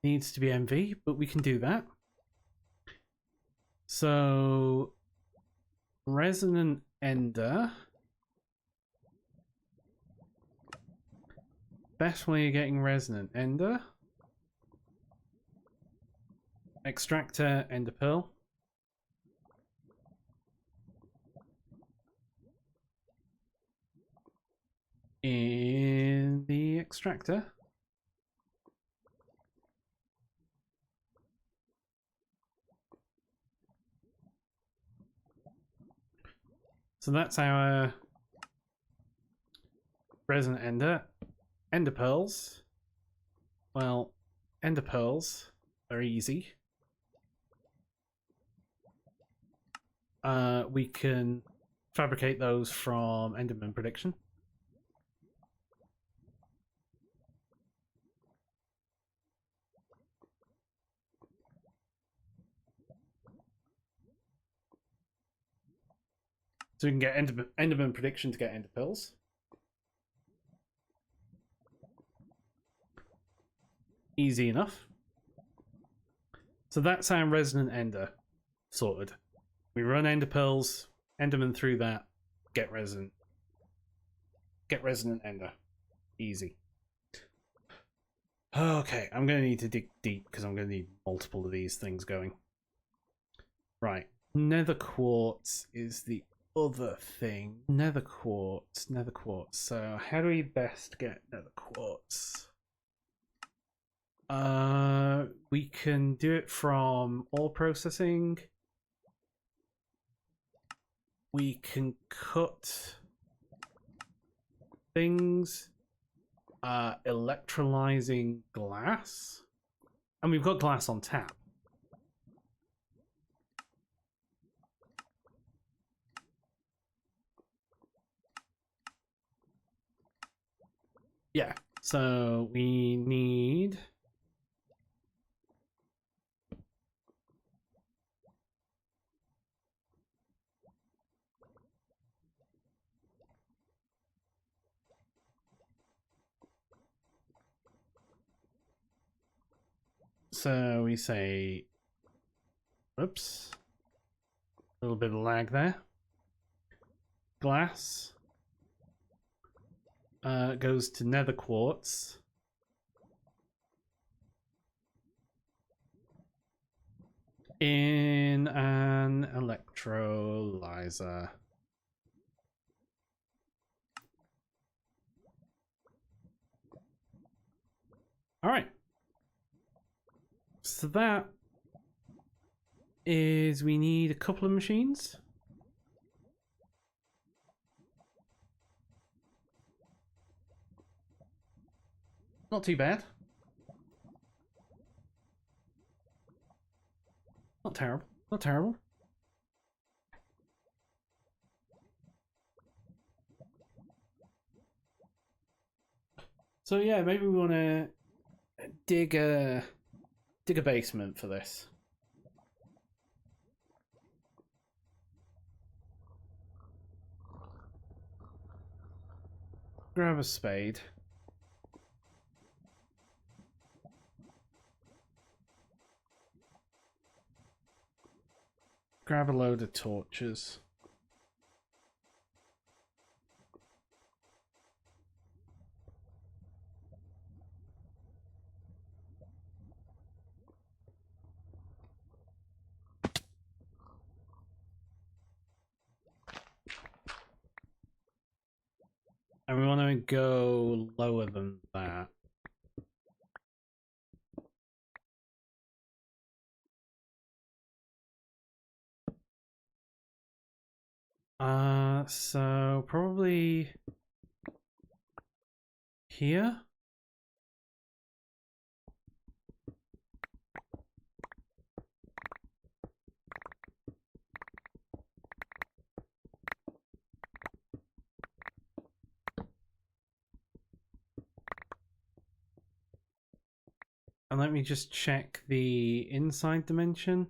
Needs to be MV, but we can do that. So resonant ender. Best way of getting resonant ender. Extractor, ender pearl. In the extractor. So that's our resonant ender. Ender pearls. Well, ender pearls are easy. We can fabricate those from Enderman prediction. So we can get Enderman prediction to get ender pearls. Easy enough. So that's our resonant ender sorted. We run ender pearls, Enderman through that, get resonant ender. Easy. Okay, I'm going to need to dig deep because I'm going to need multiple of these things going. Right, nether quartz is the other thing. Nether quartz. So how do we best get nether quartz? We can do it from ore processing. We can cut things, electrolyzing glass, and we've got glass on tap. Yeah, so we need So we say, oops, a little bit of lag there. Glass goes to nether quartz. In an electrolyzer. All right. So that is, we need a couple of machines. Not too bad. Not terrible. Not terrible. So yeah, maybe we want to dig a basement for this. Grab a spade. Grab a load of torches. And we want to go lower than that. So probably here. And let me just check the inside dimension.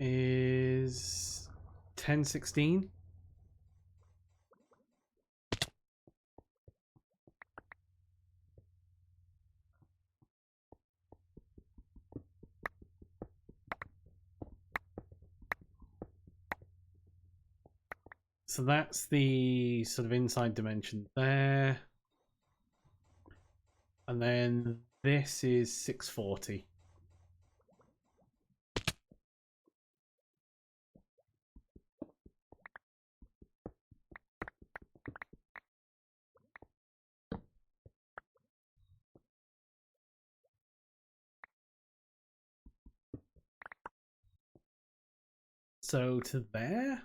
Is 1016. So that's the sort of inside dimension there. And then this is 640. So to there.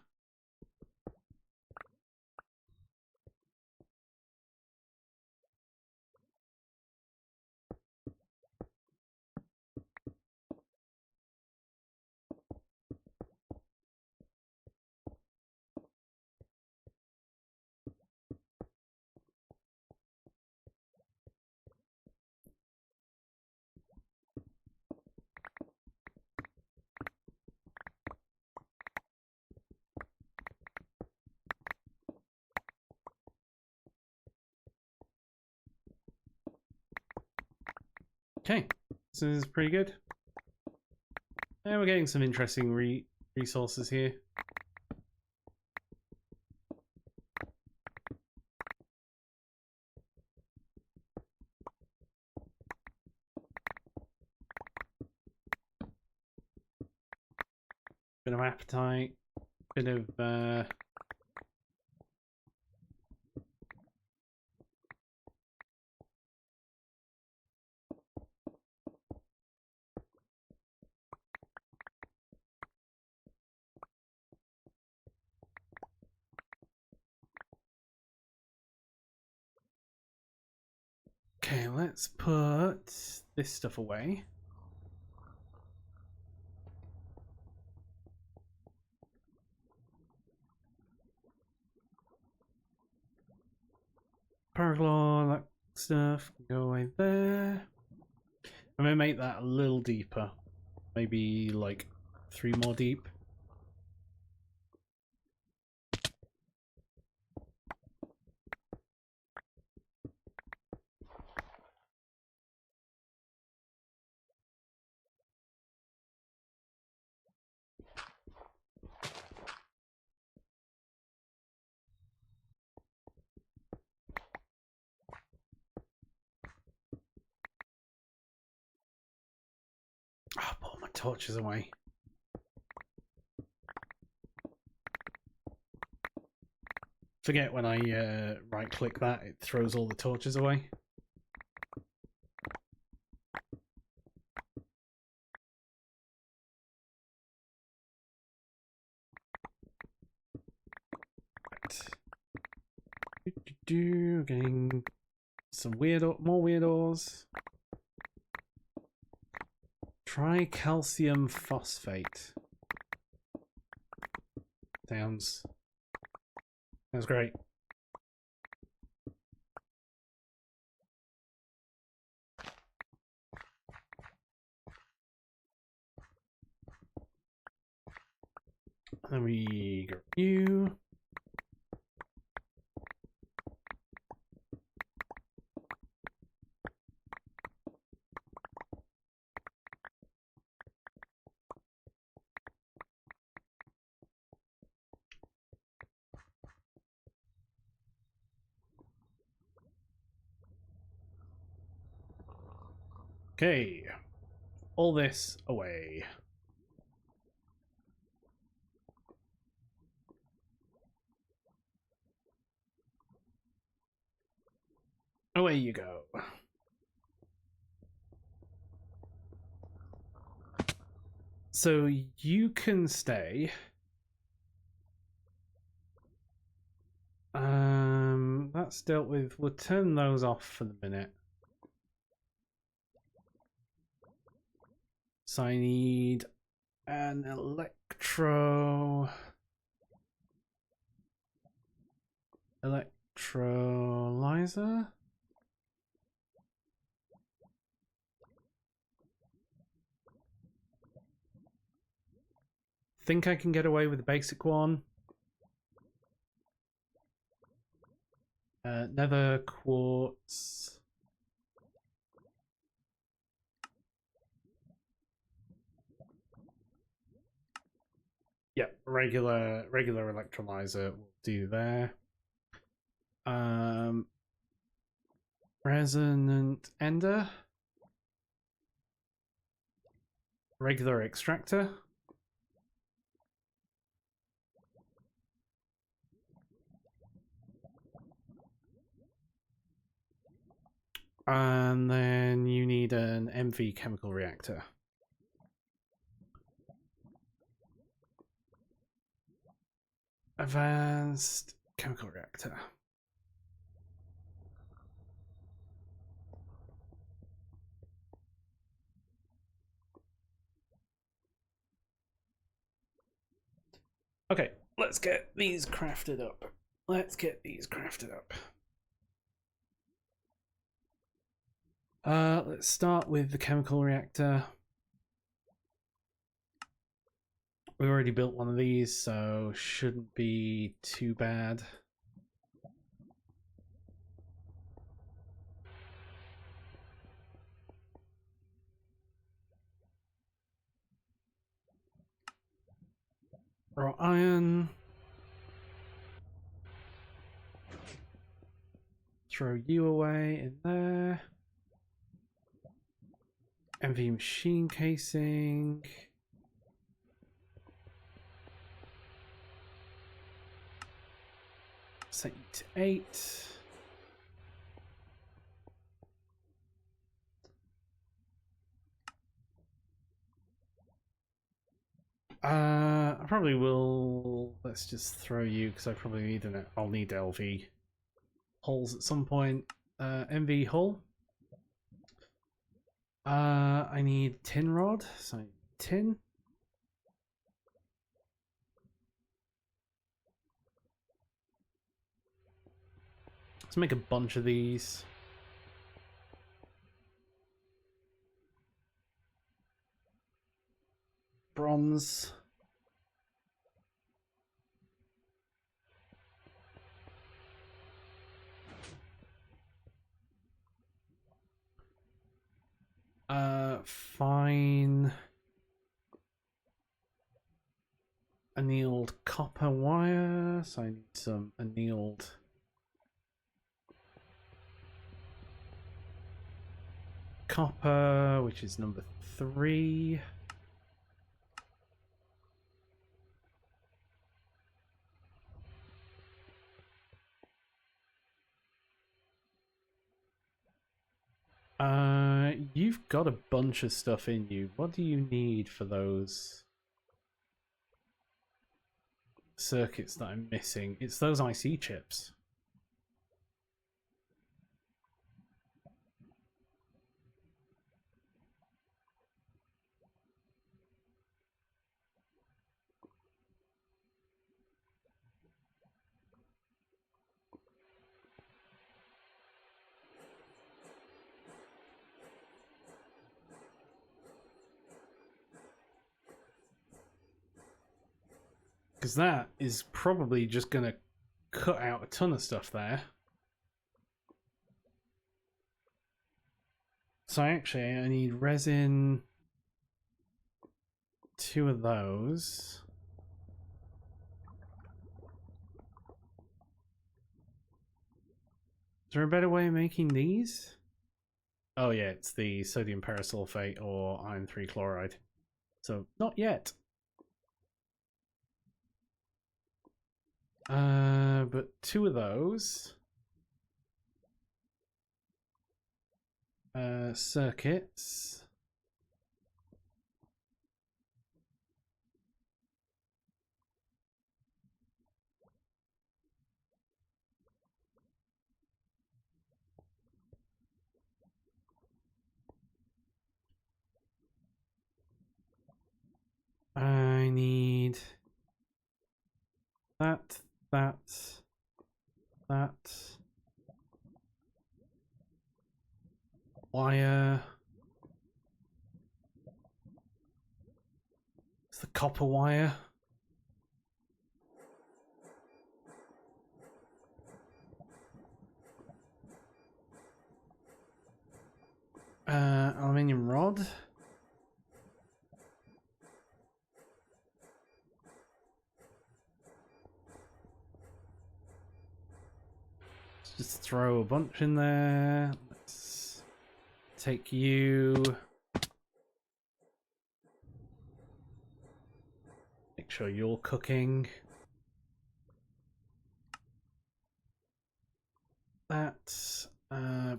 Okay, this is pretty good. And we're getting some interesting resources here. Bit of appetite, bit of okay, let's put this stuff away. Paraglaw, that stuff can go away there. I'm gonna make that a little deeper. Maybe like 3 more deep. Oh, put all my torches away. Forget when I right click that, it throws all the torches away. Getting some more weirdos. Try calcium phosphate. Sounds great. Then we go you. Okay, all this away. Away you go. So you can stay. That's dealt with. We'll turn those off for the minute. So I need an electrolyzer. Think I can get away with the basic one. Nether quartz. Yeah, regular electrolyzer will do there. Resonant ender. Regular extractor. And then you need an MV chemical reactor. Advanced chemical reactor. Okay, let's get these crafted up. Let's start with the chemical reactor. We already built one of these, so shouldn't be too bad. Raw iron. Throw you away in there. MV machine casing. Set you to 8. I probably will. Let's just throw you because I probably need I'll need LV hulls at some point. MV hull. I need tin rod, so tin. Let's make a bunch of these. Bronze. Fine. Annealed copper wire, so I need some annealed. copper, which is number 3. You've got a bunch of stuff in you. What do you need for those circuits that I'm missing? It's those IC chips. Because that is probably just going to cut out a ton of stuff there. So actually, I need resin, 2 of those. Is there a better way of making these? Oh yeah, it's the sodium parasulfate or iron 3 chloride. So not yet. But 2 of those. Circuits. I need that. Wire. It's the copper wire. Aluminium rod. Let's just throw a bunch in there. Let's take you. Make sure you're cooking. That's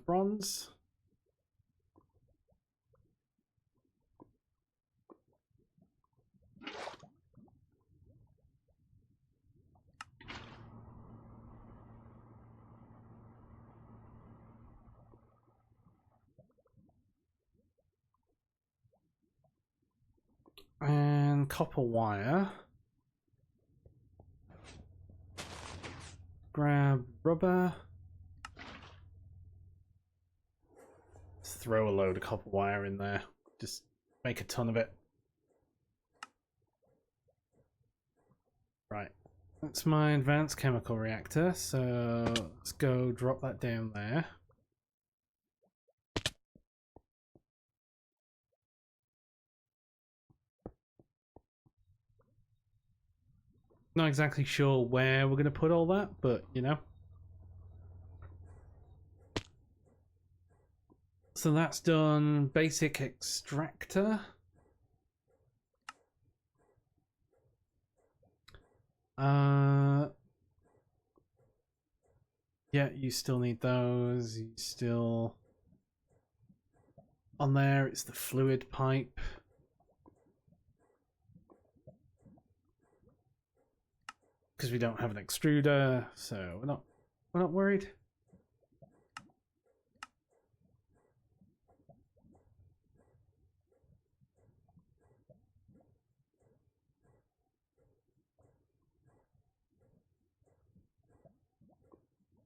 bronze. And copper wire. Grab rubber. Let's throw a load of copper wire in there. Just make a ton of it. Right. That's my advanced chemical reactor. So let's go drop that down there. Not exactly sure where we're going to put all that, but you know. So that's done. Basic extractor. Yeah, you still need those. You still on there. It's the fluid pipe. Because we don't have an extruder, so we're not worried.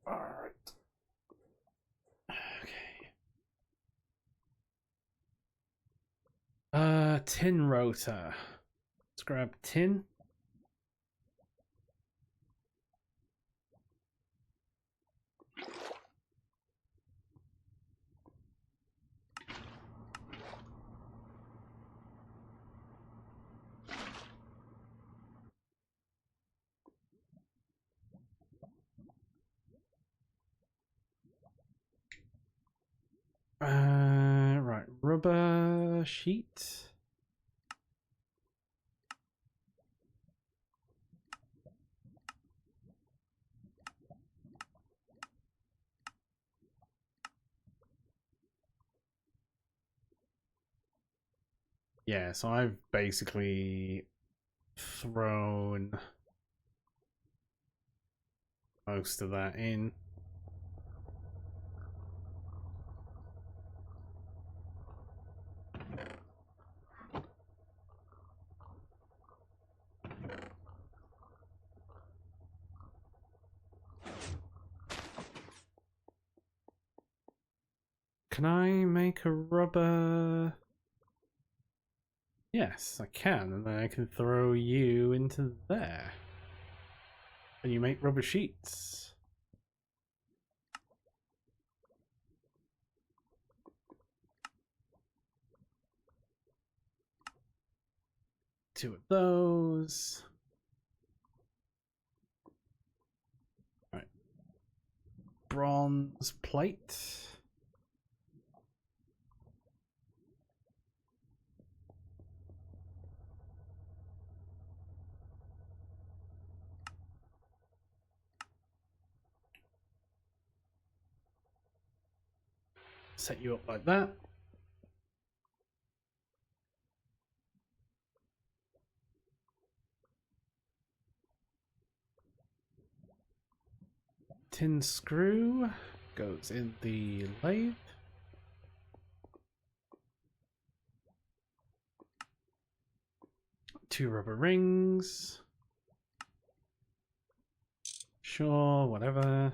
All right. Okay. Tin rotor. Let's grab tin. Right. rubber sheet. Yeah, so I've basically thrown most of that in. Can I make a rubber? Yes, I can, and then I can throw you into there. And you make rubber sheets. Two of those. Right. Bronze plate. Set you up like that. Tin screw goes in the lathe. Two rubber rings. Sure, whatever.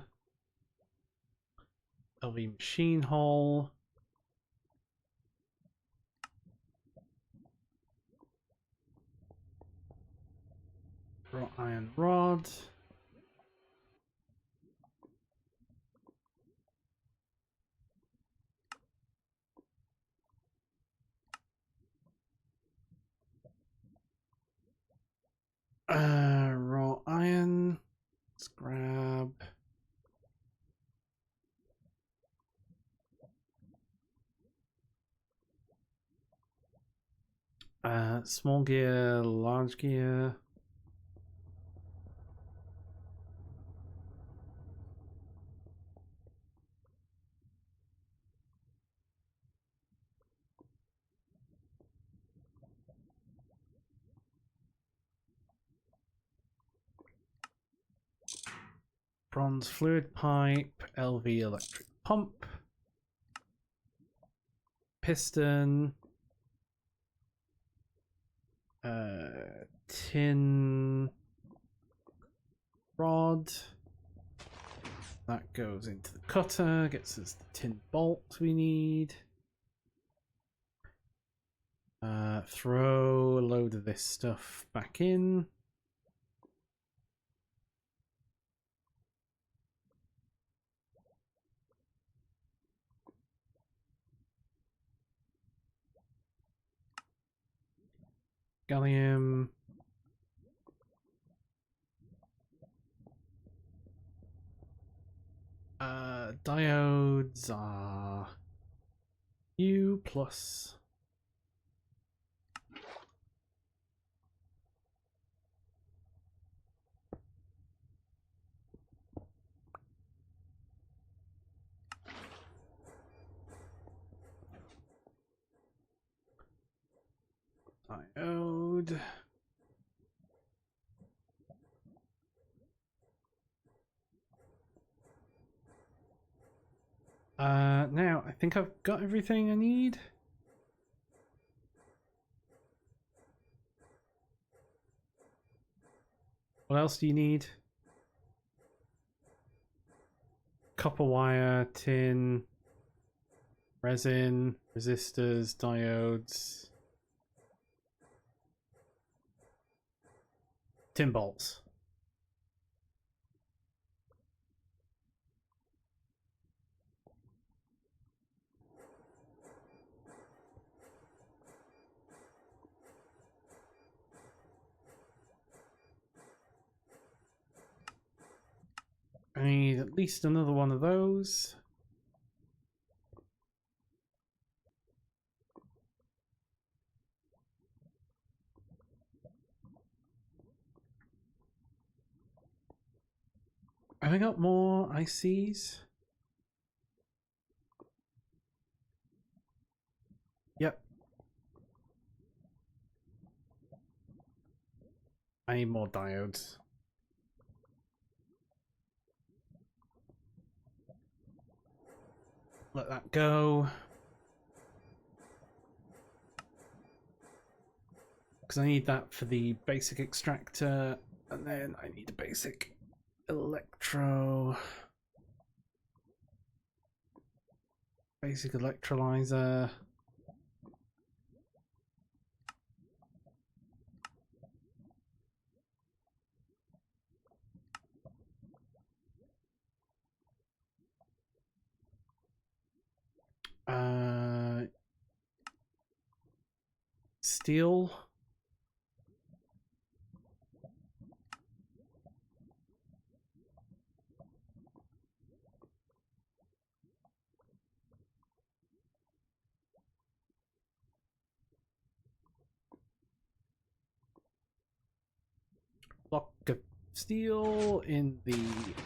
LV machine hole. Wrought iron rod. Raw iron. Let's grab. Small gear, large gear. Bronze fluid pipe, LV electric pump, piston, tin rod. That goes into the cutter, gets us the tin bolt we need. Throw a load of this stuff back in. Gallium. Diodes are U plus. Diode. Now I think I've got everything I need. What else do you need? Copper wire, tin, resin, resistors, diodes, tin bolts. I need at least another one of those. Have I got more ICs? Yep. I need more diodes. Let that go. Because I need that for the basic extractor, and then I need a basic electro... Basic electrolyzer. Steel. Block of steel in the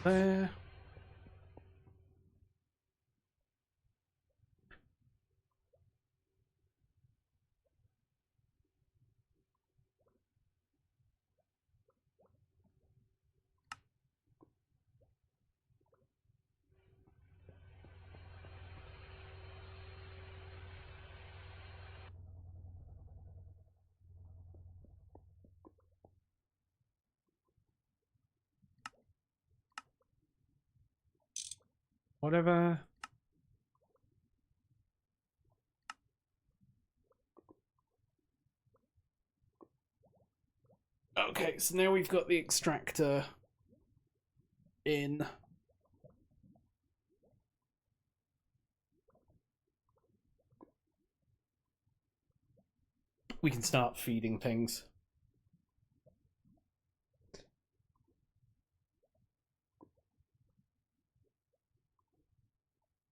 there. Whatever. Okay, so now we've got the extractor in. We can start feeding things.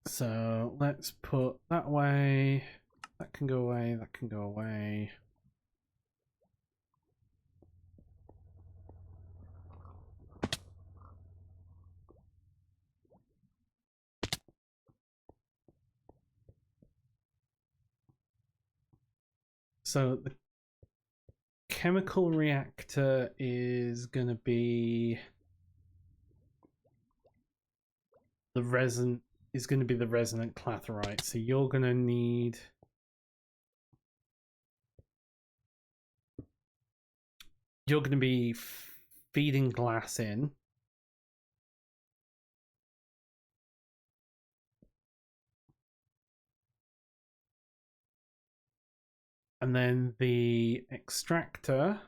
So let's put that away. That can go away. That can go away. So the chemical reactor is going to be the resin is going to be the resonant clathrite. So you're going to need feeding glass in. And then the extractor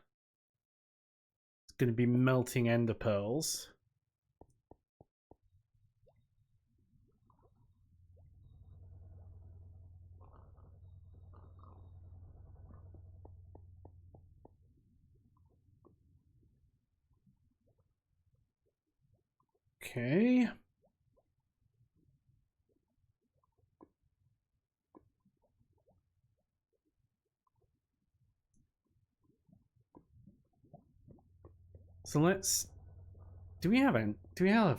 is going to be melting ender pearls. Okay. So let's. Do we have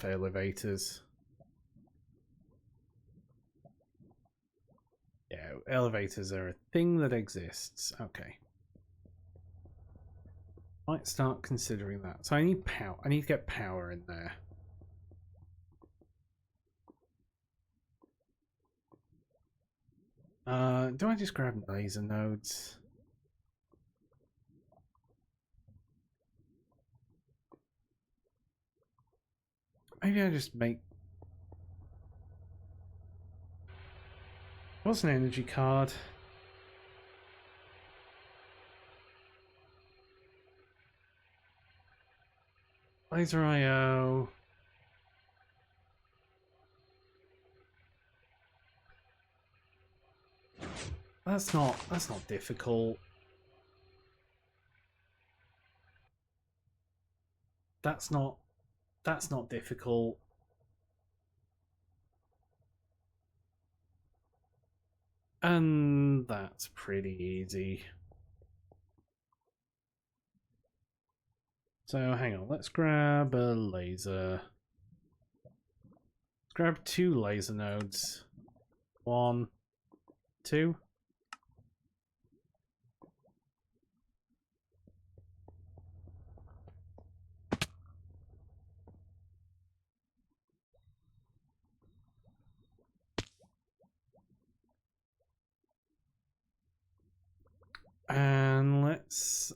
elevators? Yeah, elevators are a thing that exists. Okay. Might start considering that. So I need power. I need to get power in there. Do I just grab laser nodes? Maybe I just make... What's an energy card? Laser IO. That's not difficult. That's not difficult. And that's pretty easy. So hang on, let's grab a laser. Grab 2 laser nodes. 1, 2. And let's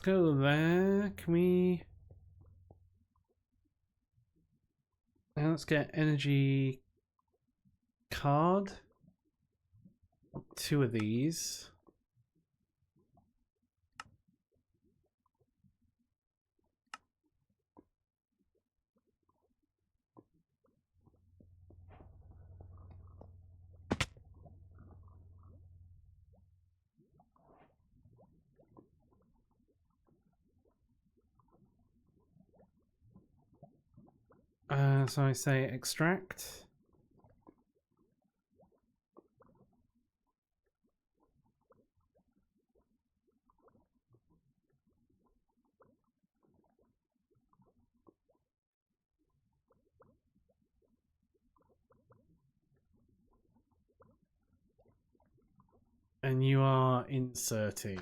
go there. Can we? Now let's get energy card. 2 of these. So I say extract. And you are inserting.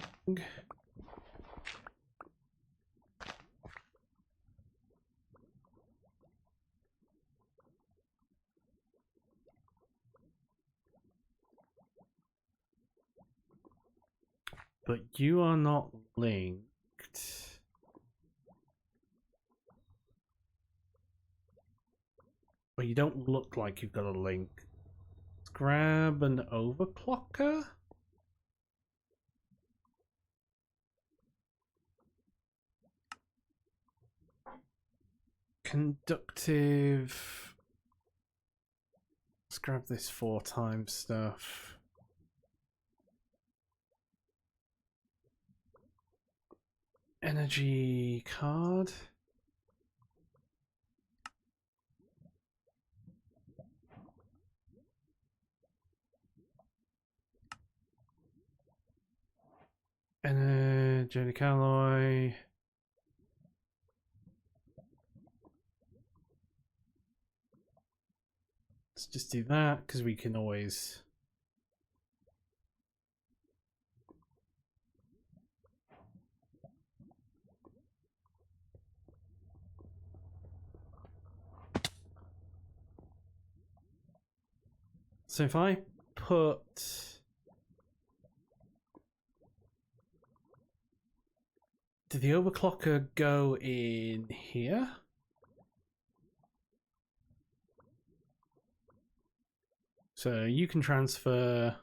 But you are not linked. Well, you don't look like you've got a link. Let's grab an overclocker. Conductive. Let's grab this 4 times stuff. Energy card. Energetic alloy. Let's just do that because we can always. So if I put. Did the overclocker go in here? So you can transfer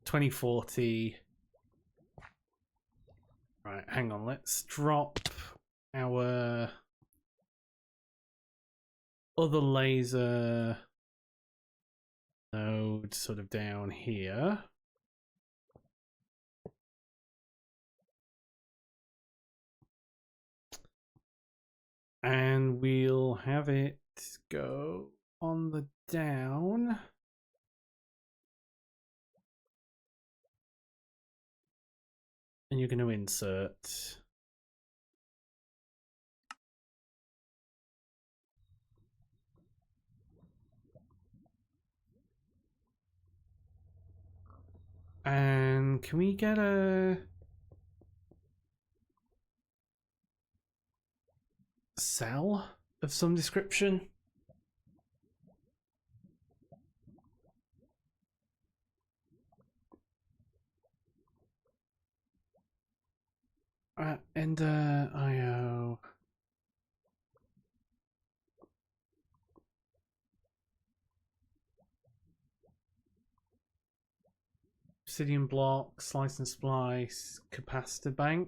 2040. Right, hang on, let's drop our other laser node sort of down here. And we'll have it go on the down. And you're going to insert. And can we get a cell of some description? Ender IO. Obsidian block, slice and splice, capacitor bank.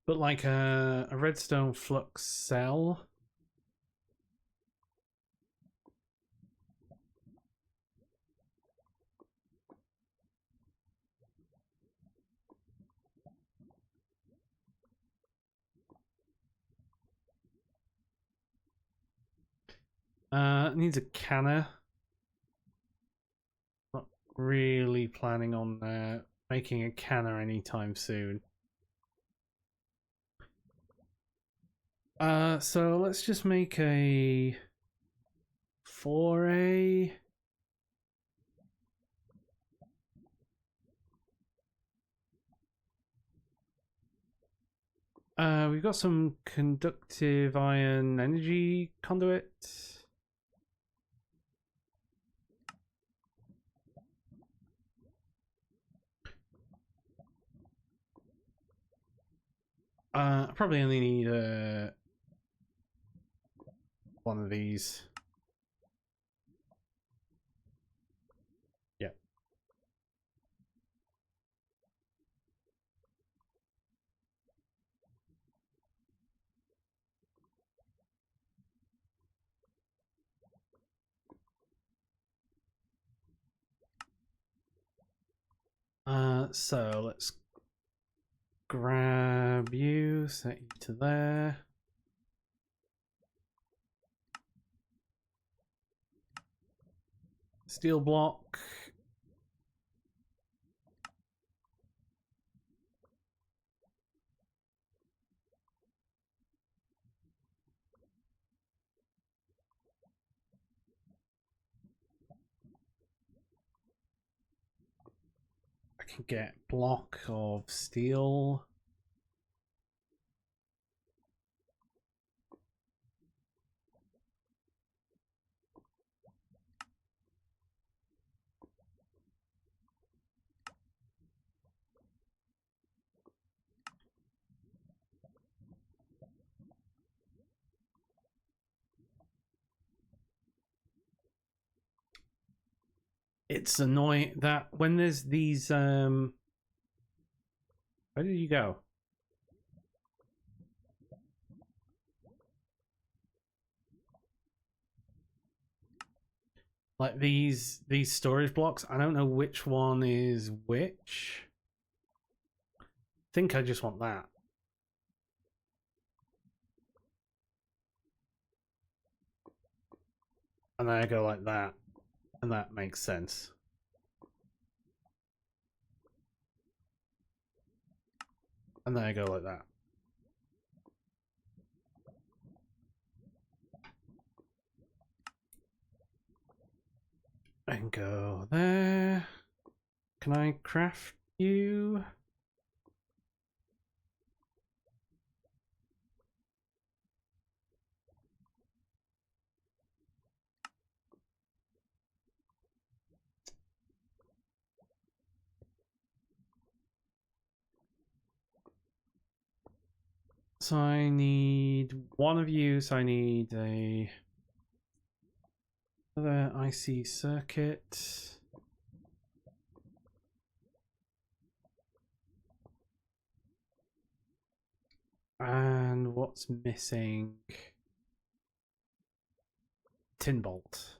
But like a redstone flux cell. Needs a canner. Not really planning on making a canner anytime soon. So let's just make a 4A. We've got some conductive iron energy conduit. I probably only need one of these. Yeah. So let's grab you, set you to there. Steel block. I can get block of steel. It's annoying that when there's these where did you go? Like these storage blocks, I don't know which one is which. I think I just want that. And then I go like that. And that makes sense. And then I go like that. And go there. Can I craft you? So I need one of you, so I need another IC circuit. And what's missing? Tin bolt.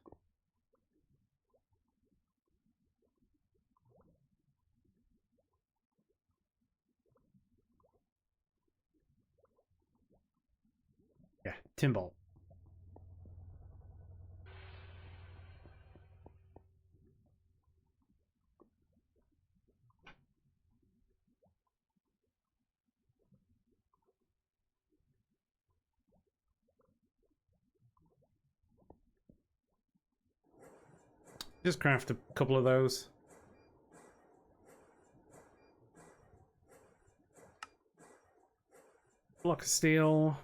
Yeah, tin bolt. Just craft a couple of those. Block of steel.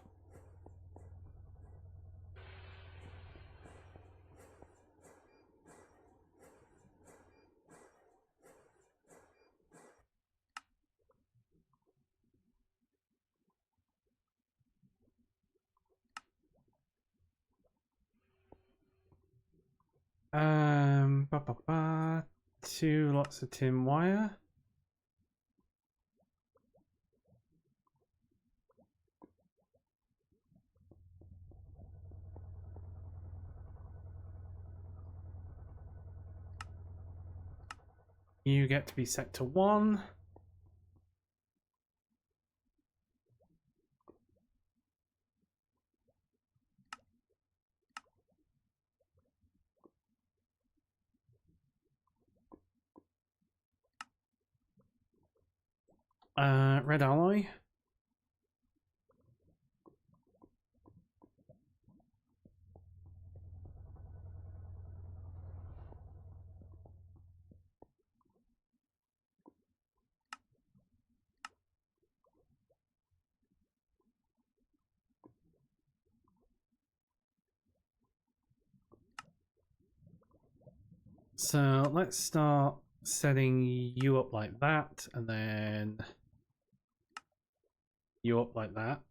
Two lots of tin wire. You get to be sector 1. Red alloy. So let's start setting you up like that, and then you up like that.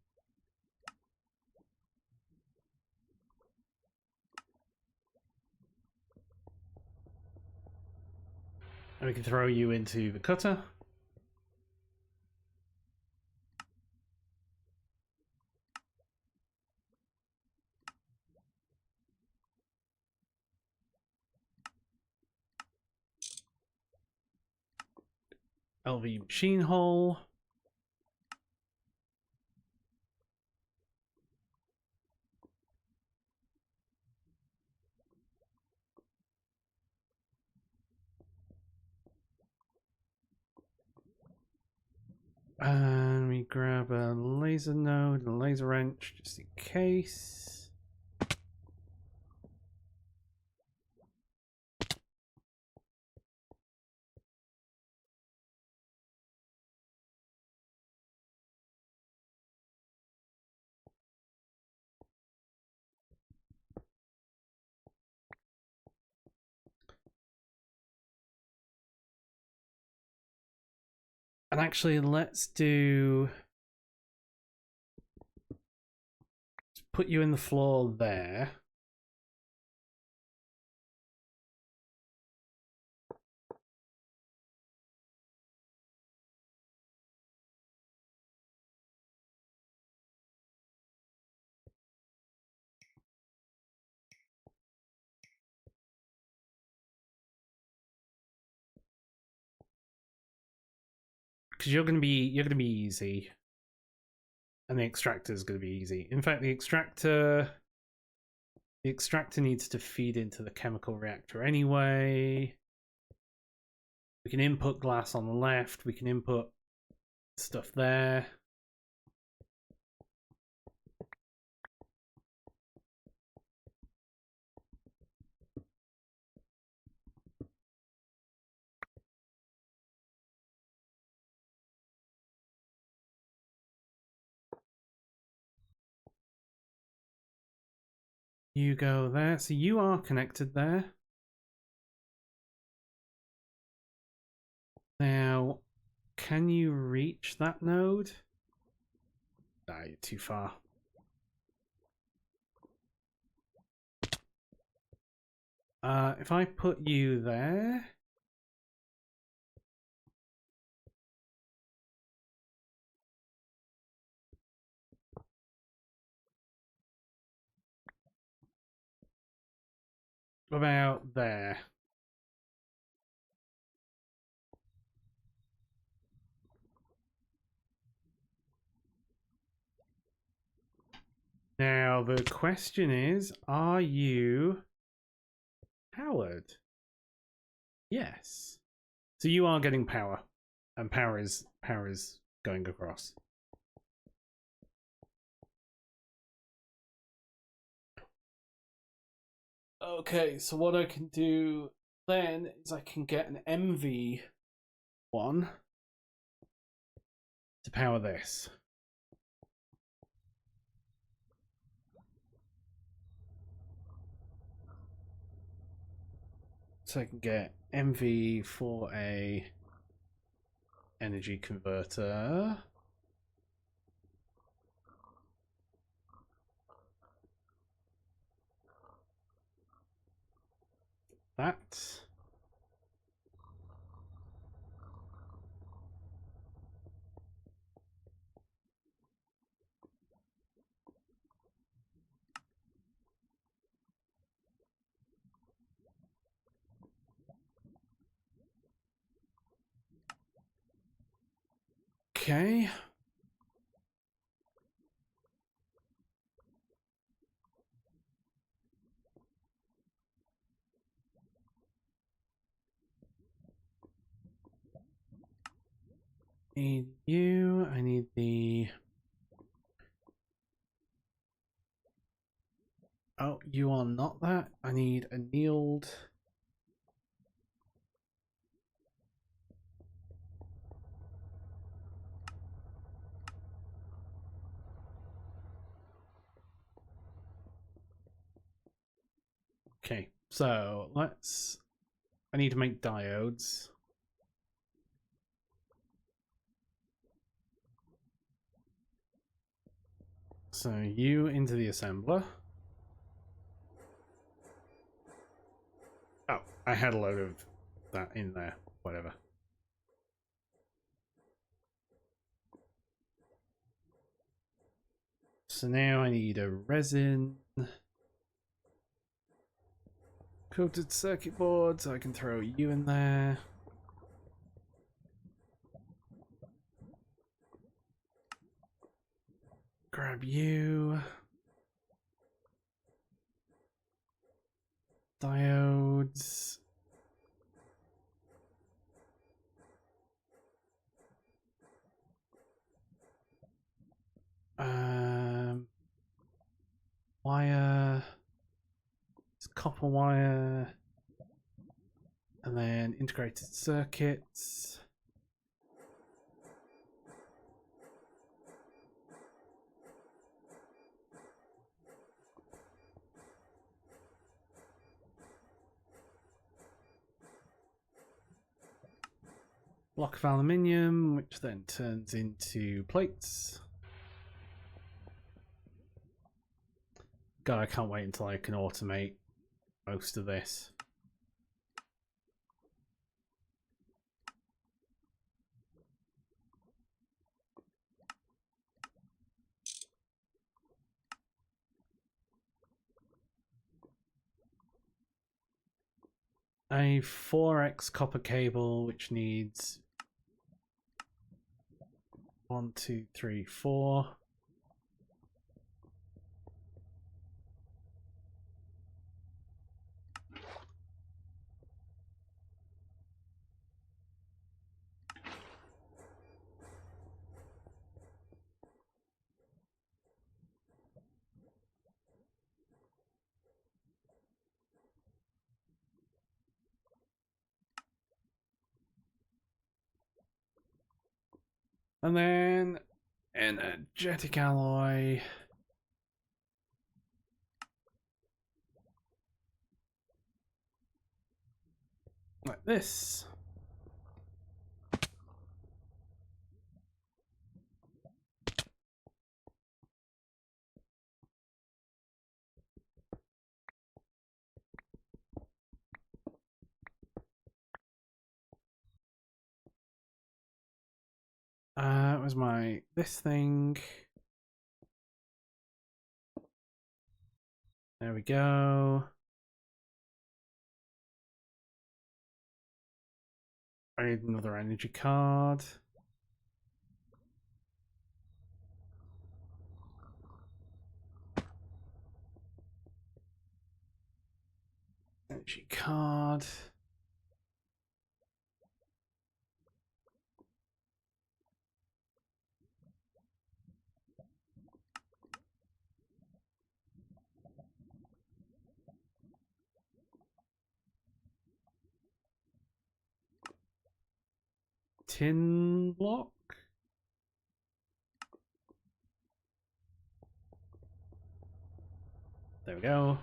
And we can throw you into the cutter. LV machine hull. And we grab a laser node and a laser wrench just in case. And actually, let's put you in the floor there. Because you're gonna be easy. And the extractor is gonna be easy. In fact, the extractor needs to feed into the chemical reactor anyway. We can input glass on the left, we can input stuff there. You go there, so you are connected there. Now, can you reach that node? Nah, you're too far. If I put you there... About there. Now, the question is, are you powered? Yes. So you are getting power. And power is going across. Okay, so what I can do then is I can get an MV1 to power this. So I can get MV for a energy converter. That. Okay. Need you. I need the... Oh, you are not that. I need annealed. Okay, so let's... I need to make diodes. So you into the assembler. Oh, I had a load of that in there. Whatever. So now I need a resin. Coated circuit board, so I can throw you in there. Grab you. Diodes. Wire. It's copper wire. And then integrated circuits. Block of aluminium, which then turns into plates. God, I can't wait until I can automate most of this. A 4x copper cable, which needs 1, 2, 3, 4. And then energetic alloy. Like this. It was this thing. There we go. I need another energy card. Energy card. Tin block. There we go.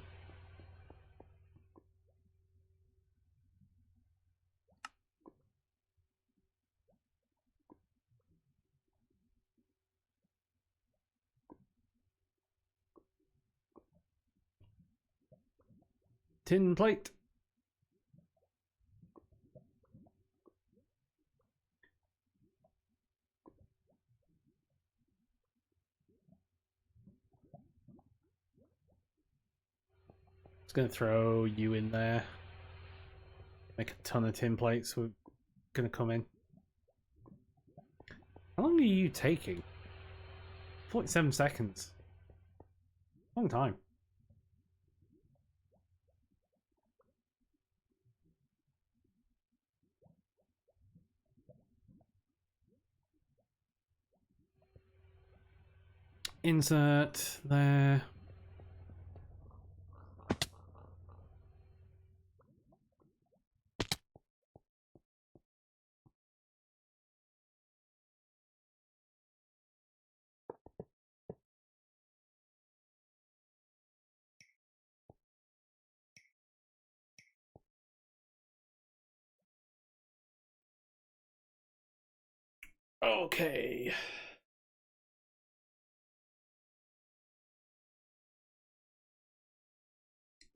Tin plate. Just gonna throw you in there. Make a ton of tin plates. We're gonna come in. How long are you taking? 47 seconds. Long time. Insert there. Okay.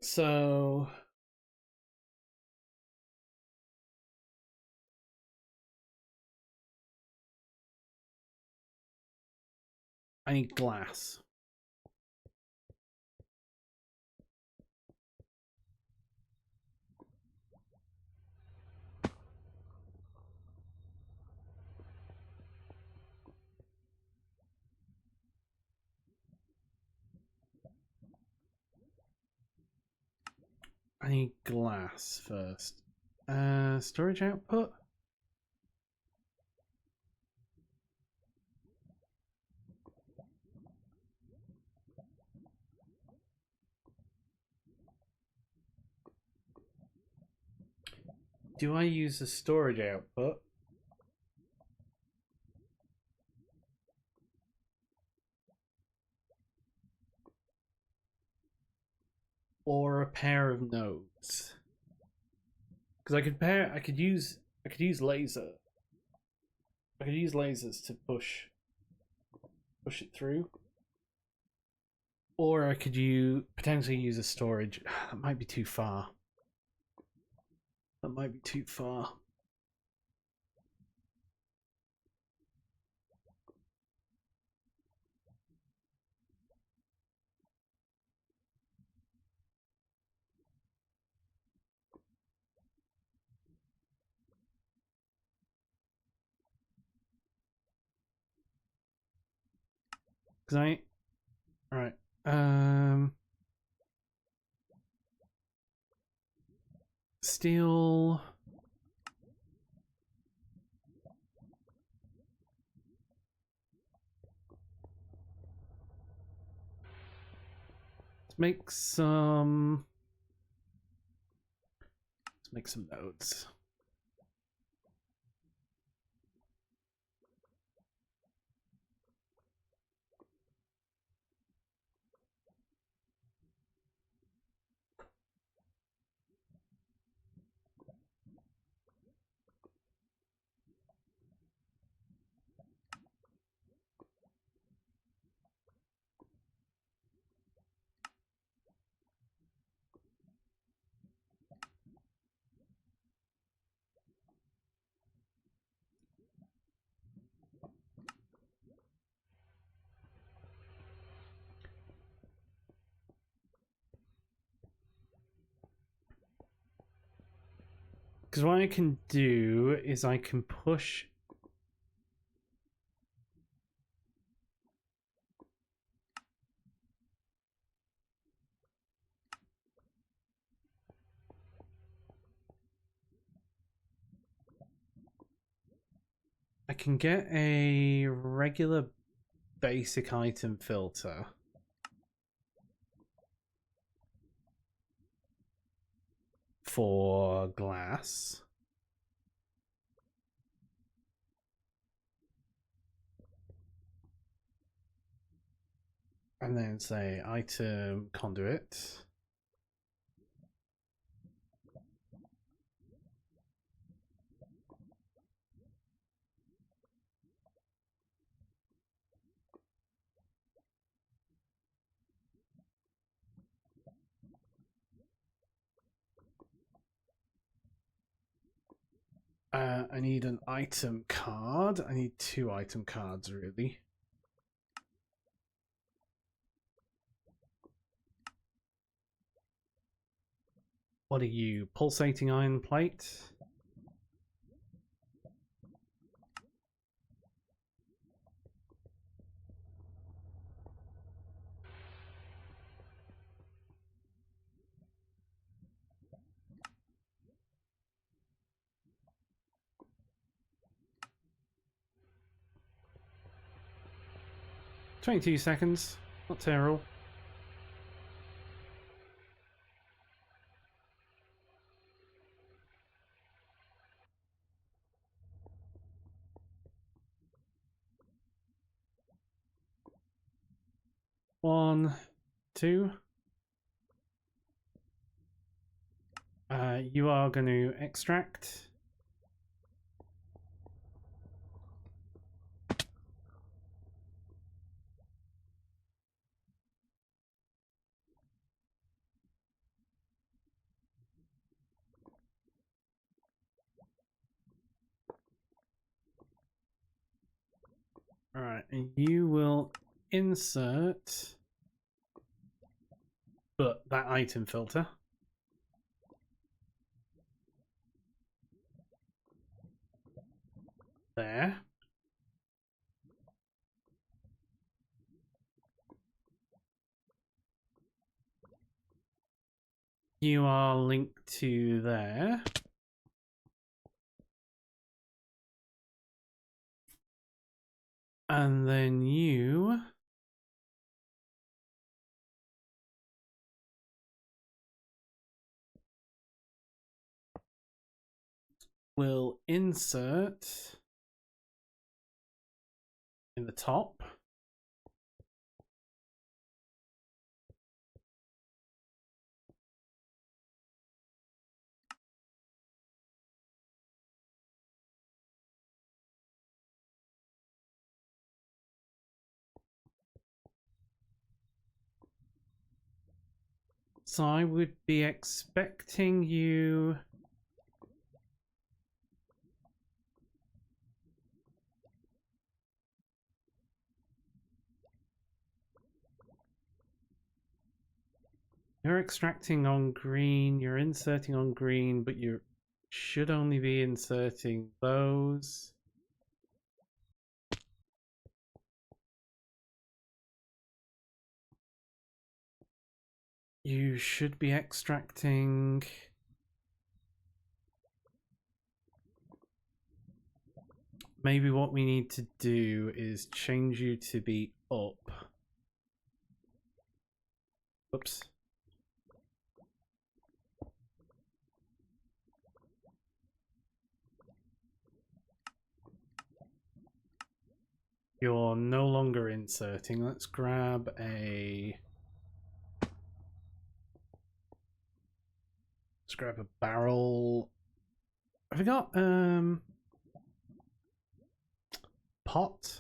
So I need glass. I need glass first. Storage output? Do I use the storage output? Or a pair of nodes? Because I could use laser. I could use lasers to push it through. Or I could potentially use a storage. That might be too far. That might be too far. Because Alright. Steel. Let's make some nodes. Because what I can do is I can push. I can get a regular basic item filter for glass. And then say item conduit. I need an item card. I need 2 item cards, really. What are you? Pulsating iron plate? 22 seconds. Not terrible. One, two. You are going to extract. Alright, and you will insert that item filter. There. You are linked to there. And then you will insert in the top. So I would be expecting you... You're extracting on green, you're inserting on green, but you should only be inserting those. You should be extracting... Maybe what we need to do is change you to be up. Oops. You're no longer inserting. Let's grab a... Let's grab a barrel. Have we got pot?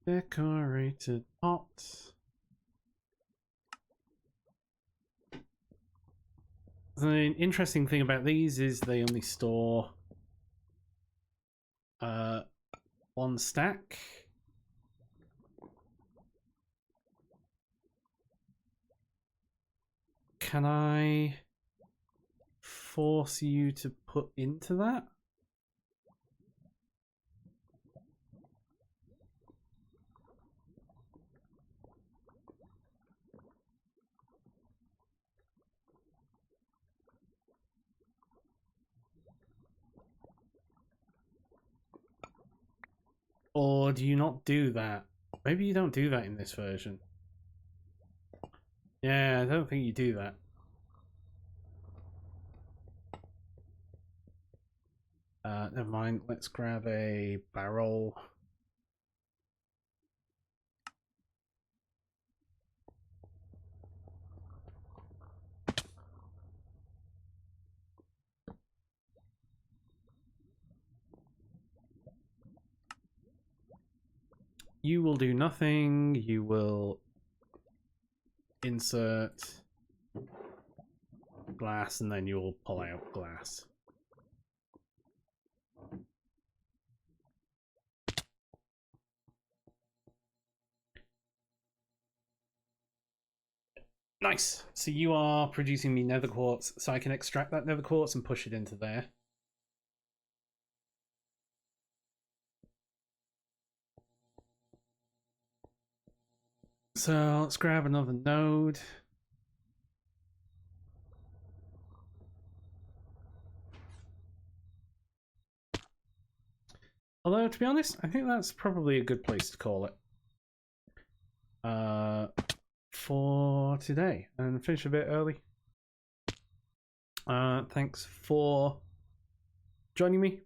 Decorated pot. The interesting thing about these is they only store one stack. Can I force you to put into that? Or do you not do that? Maybe you don't do that in this version. Yeah, I don't think you do that. Never mind. Let's grab a barrel. You will do nothing. You will insert glass and then you'll pull out glass. Nice. So you are producing me nether quartz, so I can extract that nether quartz and push it into there. So let's grab another node. Although, to be honest, I think that's probably a good place to call it for today and finish a bit early. Thanks for joining me.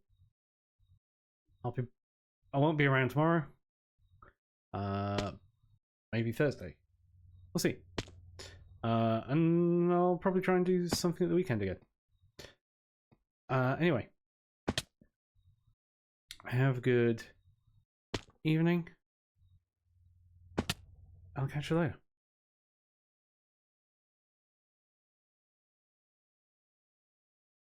I won't be around tomorrow. Maybe Thursday. We'll see. And I'll probably try and do something at the weekend again. Anyway. Have a good evening. I'll catch you later.